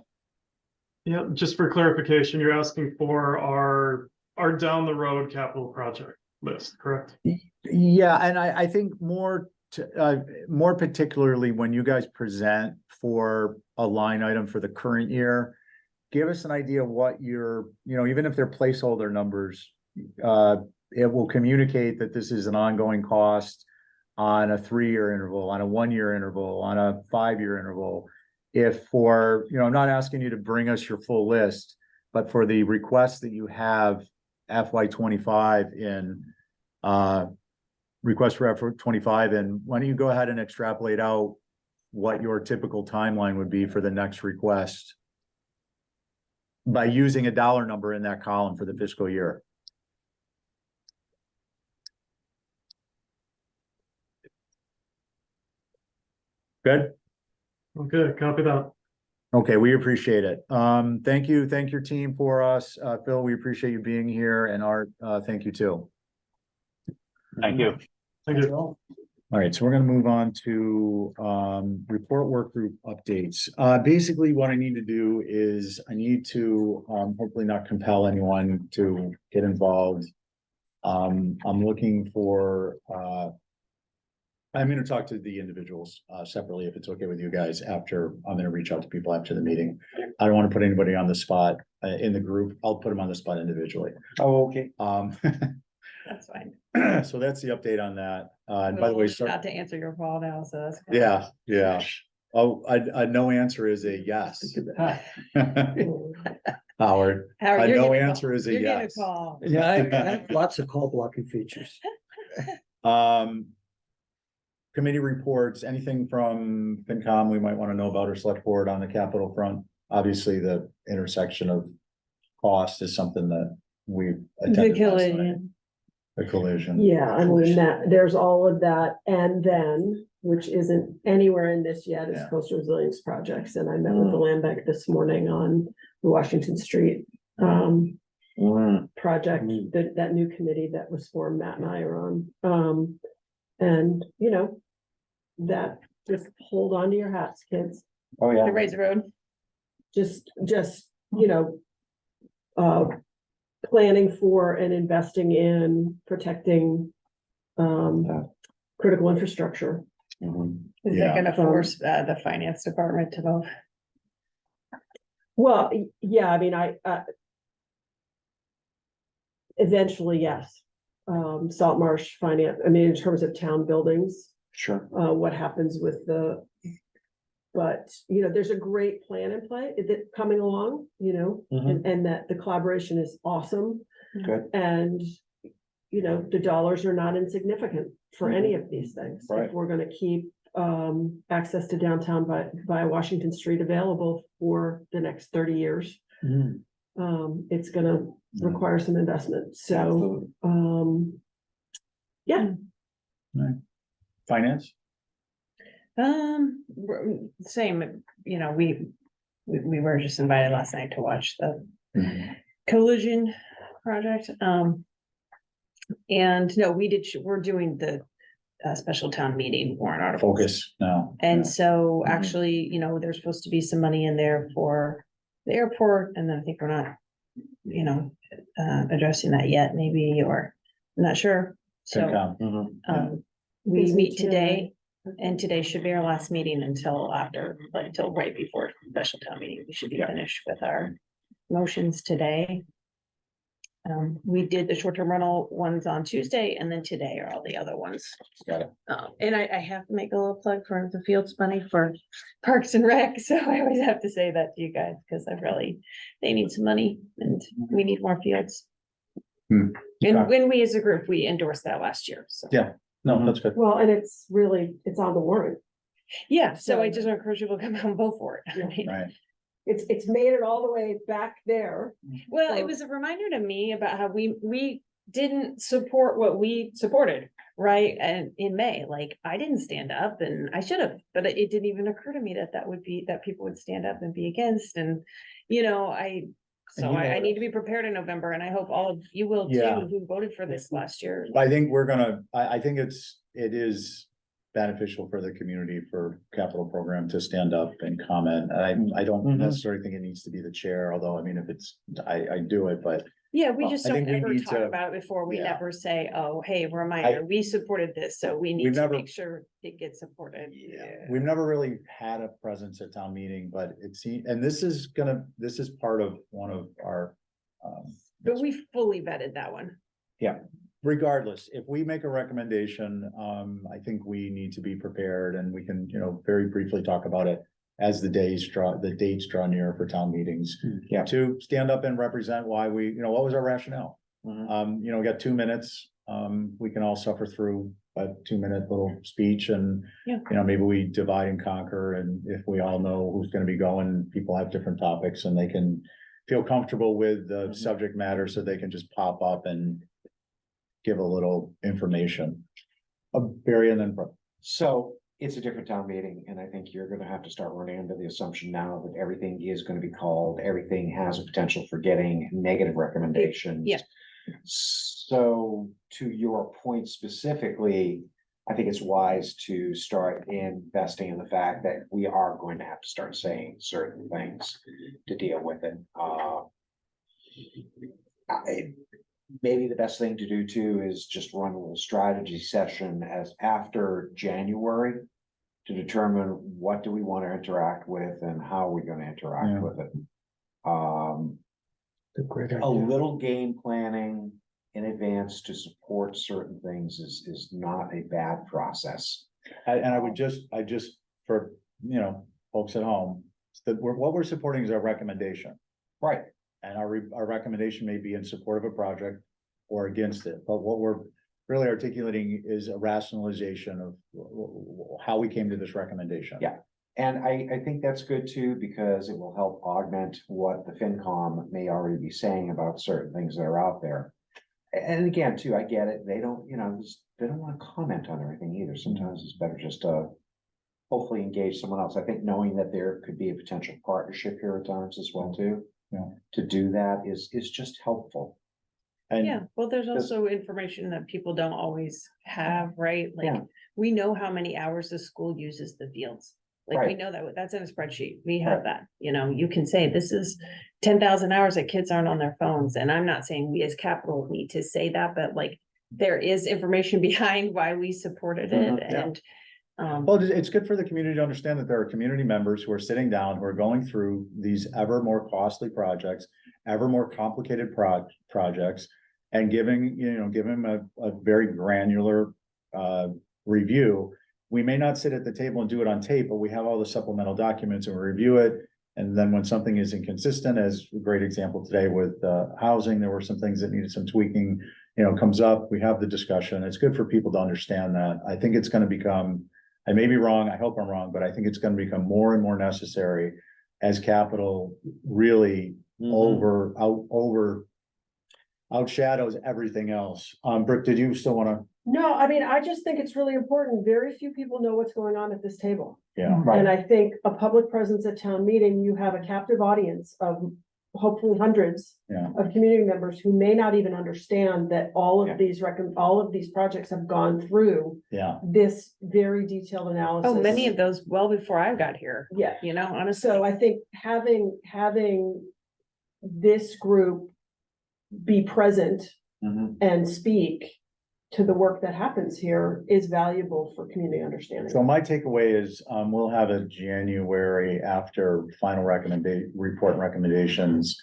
Yeah, just for clarification, you're asking for our down the road capital project list, correct? Yeah, and I think more particularly when you guys present for a line item for the current year, give us an idea of what your, even if they're placeholder numbers, it will communicate that this is an ongoing cost on a 3-year interval, on a 1-year interval, on a 5-year interval. If for, I'm not asking you to bring us your full list, but for the requests that you have FY25 in, request for FY25 in, why don't you go ahead and extrapolate out what your typical timeline would be for the next request by using a dollar number in that column for the fiscal year. Good? Okay, copy that. Okay, we appreciate it. Thank you. Thank your team for us. Phil, we appreciate you being here, and Art, thank you too. Thank you. Thank you. All right, so we're gonna move on to report work group updates. Basically what I need to do is I need to hopefully not compel anyone to get involved. I'm looking for, I'm gonna talk to the individuals, separately, if it's okay with you guys, after, I'm gonna reach out to people after the meeting. I don't wanna put anybody on the spot, in the group, I'll put them on the spot individually. Oh, okay. That's fine. So that's the update on that, and by the way, Not to answer your call now, so that's. yeah, yeah. Oh, a no answer is a yes. Howard, Howard, a you're no getting a call. answer is a You're getting a yes. call. Yeah, I have lots of call blocking features. Committee reports, anything from FinCom we might want to know about or select board on the capital front? Obviously, the intersection of cost is something that we've. attended last night. The collision. Yeah, I mean, that, there's all of that, and then, which isn't anywhere in this yet, is Yeah. coastal resilience projects, and I met with the land bank this morning on the Washington Street. Project, that new committee that was formed, Matt and I are on, and, you know. That, just hold on to your hats, kids, Oh, The yeah. Raise Road. just, you know. Planning for and investing in protecting. Critical infrastructure. Mhm. Is Yeah. that gonna force the finance department to vote? Well, yeah, I mean, eventually, yes. Salt Marsh Finance, I mean, in terms of town buildings, Sure. what happens with but, you know, there's a great plan in play that coming along, you know, and that the collaboration is awesome. Good. And, you know, the dollars are not insignificant for any of these things. Right. If we're gonna keep, access to downtown by Washington Street available for the next 30 years. It's gonna require some investment, so, yeah. Finance? Same, you know, we were just invited last night to watch the collision project. And no, we're doing the special town meeting warrant article. Focus now. And so actually, you know, there's supposed to be some money in there for the airport, and then I think we're not, you know, addressing that yet, maybe, or I'm not sure. So, FinCom. we Busy meet today. today, and today should be our last meeting until right before special town meeting. We should be finished with our motions today. We did the short-term rental ones on Tuesday, and then today are all the other ones. Got it. And I have to make a little plug for the Fields money for Parks and Rec, so I always have to say that to you guys, because they need some money, and we need more fields. And when we as a group, we endorsed that last year, so. Yeah. No, that's good. Well, and it's on the warrant. Yeah, so I just encourage people to come out and vote for it. I mean, Right. It's made it all the way back there. well, it was a reminder to me about how we didn't support what we supported, right? And in May, like, I didn't stand up, and I should have, but it didn't even occur to me that people would stand up and be against, and, you know, I need to be prepared in November, and I hope all of you will too, Yeah. who voted for this last year. I think I think it is beneficial for the community, for capital program to stand up and comment. I don't necessarily think it needs to be the chair, although, I mean, if it's, I do it, but Yeah, we Well, just I don't think we ever need talk to- about it before. We yeah. never say, oh, hey, reminder, we supported this, so we need We've to never- make sure it gets supported. we've never really had a presence at town meeting, but and this is part of one of our. But we fully vetted that one. Regardless, if we make a recommendation, I think we need to be prepared, and we can, you know, very briefly talk about it as the dates draw near for town meetings. Yeah. To stand up and represent why what was our rationale? You know, we got 2 minutes, we can all suffer through a 2-minute little speech, and, Yeah. you know, maybe we divide and conquer, and if we all know who's gonna be going, people have different topics, and they can feel comfortable with the subject matter, so they can just pop up and give a little information. Barry, and then Brooke. So it's a different town meeting, and I think you're gonna have to start running under the assumption now that everything is gonna be called, everything has a potential for getting negative recommendations. Yeah. So to your point specifically, I think it's wise to start investing in the fact that we are going to have to start saying certain things to deal with it. maybe the best thing to do too is just run a little strategy session as after January to determine what do we want to interact with and how are we going to interact Yeah. with it. A great A idea. little game planning in advance to support certain things is not a bad process. And I just, for, you know, folks at home, what we're supporting is our recommendation. Right. And our recommendation may be in support of a project or against it, but what we're really articulating is a rationalization of how we came to this recommendation. Yeah. And I think that's good too, because it will help augment what the FinCom may already be saying about certain things that are out there. And again, too, I get it. They don't, you know, they don't want to comment on everything either. Sometimes it's better just to hopefully engage someone else. I think knowing that there could be a potential partnership here at times as well too. Yeah. To do that is just helpful. And Yeah, well, there's Does- also information that people don't always have, right? Like, Yeah. we know how many hours the school uses the fields. Like, we Right. know that's in a spreadsheet. We have Right. that, you know, you can say this is 10,000 hours that kids aren't on their phones. And I'm not saying we as capital need to say that, but like, there is information behind why we supported it Mhm, yeah. and. well, it's good for the community to understand that there are community members who are sitting down, who are going through these ever more costly projects, ever more complicated projects, and giving them a very granular review. We may not sit at the table and do it on tape, but we have all the supplemental documents and we review it. And then when something is inconsistent, as a great example today with housing, there were some things that needed some tweaking, comes up, we have the discussion. It's good for people to understand that. I think it's going to become, I may be wrong, I hope I'm wrong, but I think it's going to become more and more necessary as capital really outshadows everything else. Britt, did you still want to? No, I mean, I just think it's really important. Very few people know what's going on at this table. Yeah. Right. And I think a public presence at town meeting, you have a captive audience of hopefully hundreds Yeah. of community members who may not even understand that all Yeah. of these projects have gone through Yeah. this very detailed analysis. Oh, many of those well before I got here, Yeah. honestly. So I think having this group be present Mhm. and speak to the work that happens here is valuable for community understanding. So my takeaway is, we'll have a January after final report and recommendations.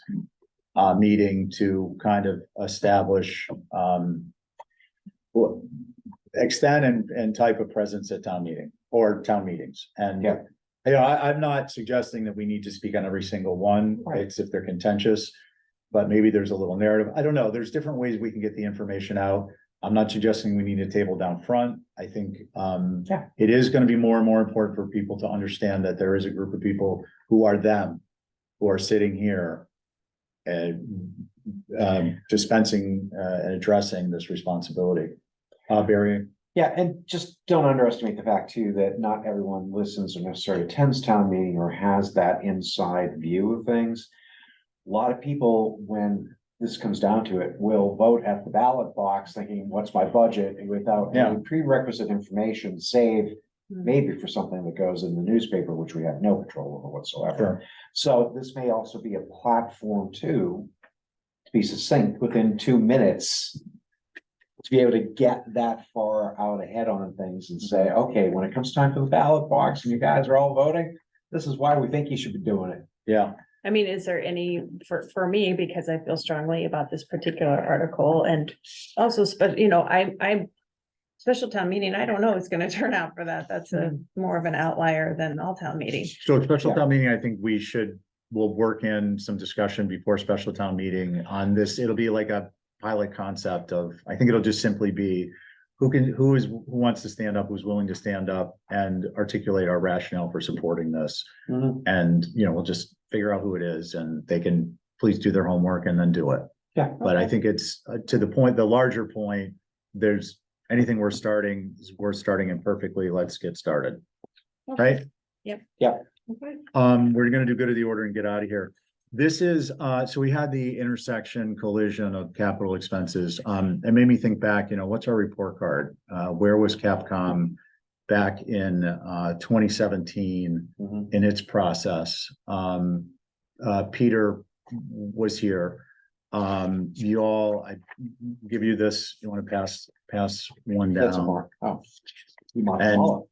Meeting to kind of establish, extent and type of presence at town meeting or town meetings. And, Yeah. I'm not suggesting that we need to speak on every single one, Right. it's if they're contentious. But maybe there's a little narrative. I don't know. There's different ways we can get the information out. I'm not suggesting we need a table down front. I think, Yeah. it is gonna be more and more important for people to understand that there is a group of people who are them, who are sitting here and, dispensing, and addressing this responsibility. Barry? Yeah, and just don't underestimate the fact too, that not everyone listens or necessarily attends town meeting or has that inside view of things. A lot of people, when this comes down to it, will vote at the ballot box thinking, what's my budget? And without any prerequisite information, save maybe for something that goes in the newspaper, which we have no control over whatsoever. Sure. So this may also be a platform too, to be succinct within 2 minutes, to be able to get that far out ahead on things and say, okay, when it comes time for the ballot box and you guys are all voting, this is why we think you should be doing it. Yeah. I mean, is there any, for me, because I feel strongly about this particular article and also, I'm special town meeting, I don't know it's gonna turn out for that. That's more of an outlier than all town meeting. So special Yeah. town meeting, I think we'll work in some discussion before special town meeting on this. It'll be like a pilot concept of, I think it'll just simply be who wants to stand up, who's willing to stand up and articulate our rationale for supporting this. And, we'll just figure out who it is and they can please do their homework and then do it. Yeah. But I think it's to the point, the larger point, there's anything we're starting imperfectly, let's get started. Right? Yep. Yeah. Okay. We're gonna do good of the order and get out of here. This is, so we had the intersection collision of capital expenses. It made me think back, what's our report card? Where was Capcom back in 2017 in its process? Peter was here. You all, I give you this, you want to pass one That's a down. mark. Oh. You might And- follow.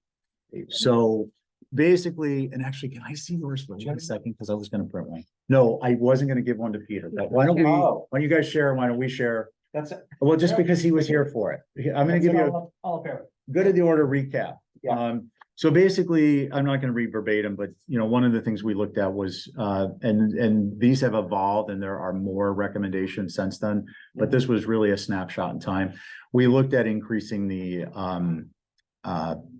So basically, and actually, can I see yours for just a second? Because I was gonna print one. No, I wasn't gonna give one to Peter, but why don't Oh. you guys share? Why don't we share? That's it. Well, just because he was here for it. I'm gonna give you a All apparent. good of the order recap. Yeah. So basically, I'm not gonna read verbatim, but you know, one of the things we looked at was, and these have evolved and there are more recommendations since then. But this was really a snapshot in time. We looked at increasing the,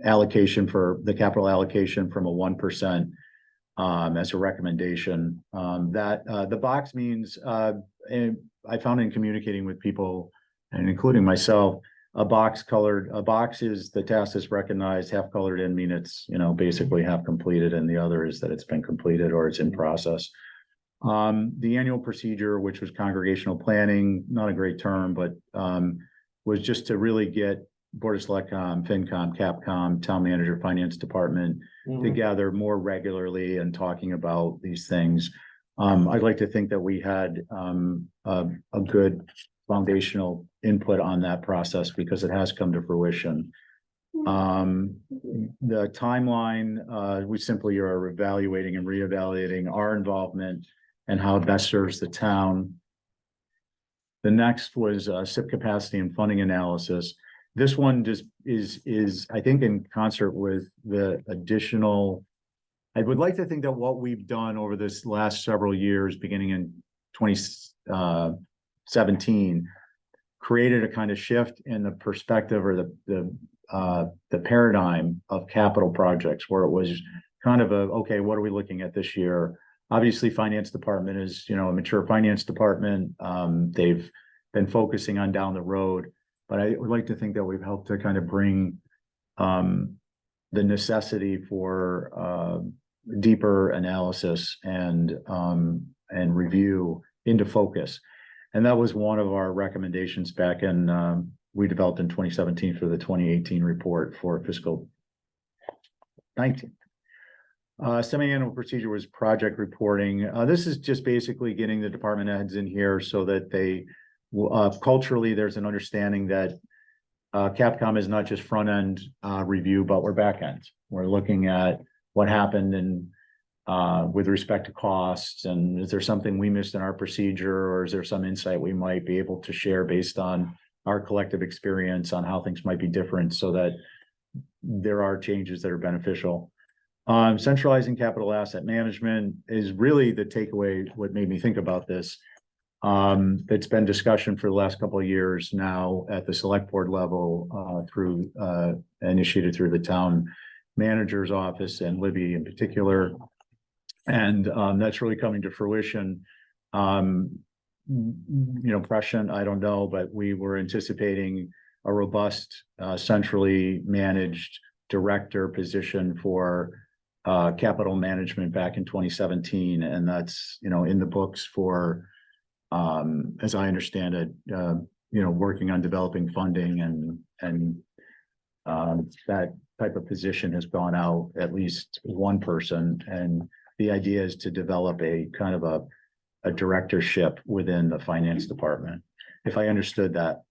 allocation for the capital allocation from a 1%. As a recommendation, that, the box means, and I found in communicating with people and including myself, a box is the task is recognized, half colored in mean it's, you know, basically half completed, and the other is that it's been completed or it's in process. The annual procedure, which was congregational planning, not a great term, but, was just to really get Board of Selectcom, FinCom, Capcom, Town Manager, Finance Department together more regularly and talking about these things. I'd like to think that we had a good foundational input on that process because it has come to fruition. The timeline, we simply are evaluating and reevaluating our involvement and how it best serves the town. The next was SIP capacity and funding analysis. This one just is, I think, in concert with the additional. I would like to think that what we've done over this last several years, beginning in 2017, created a kind of shift in the perspective or the paradigm of capital projects, where it was kind of okay, what are we looking at this year? Obviously, finance department is, you know, a mature finance department. They've been focusing on down the road. But I would like to think that we've helped to kind of bring the necessity for deeper analysis and review into focus. And that was one of our recommendations back in, we developed in 2017 for the 2018 report for fiscal 19. Semi-annual procedure was project reporting. This is just basically getting the department heads in here so that they culturally, there's an understanding that Capcom is not just front end review, but we're back end. We're looking at what happened and with respect to costs, and is there something we missed in our procedure, or is there some insight we might be able to share based on our collective experience on how things might be different, so that there are changes that are beneficial. Centralizing capital asset management is really the takeaway. What made me think about this. It's been discussion for the last couple of years now at the select board level, initiated through the town manager's office and Libby in particular. And that's really coming to fruition. Prescient, I don't know, but we were anticipating a robust, centrally managed director position for capital management back in 2017. And that's, in the books for, as I understand it, working on developing funding and that type of position has gone out at least one person. And the idea is to develop a kind of a directorship within the finance department. If I understood that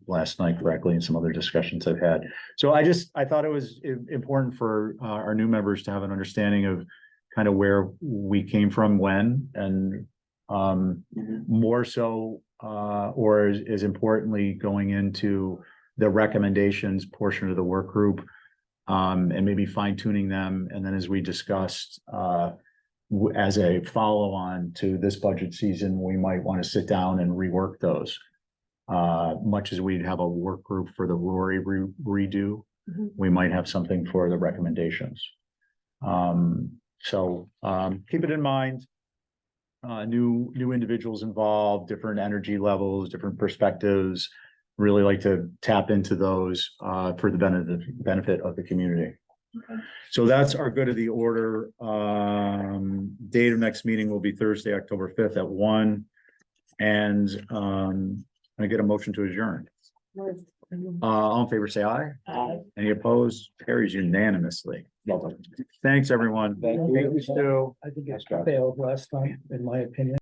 last night correctly and some other discussions I've had. So I thought it was important for our new members to have an understanding of kind of where we came from when, and more so, or is importantly going into the recommendations portion of the work group, and maybe fine tuning them. And then as we discussed, as a follow on to this budget season, we might want to sit down and rework those. Much as we'd have a work group for the Rory redo, we might have something for the recommendations. So keep it in mind. New individuals involved, different energy levels, different perspectives. Really like to tap into those for the benefit of the community. Okay. So that's our good of the order. Date of next meeting will be Thursday, October 5th at 1. And I get a motion to adjourn. All in favor, say aye. Aye. Any opposed? Carries unanimously. Thanks, everyone. Thank you. I think it failed last time, in my opinion.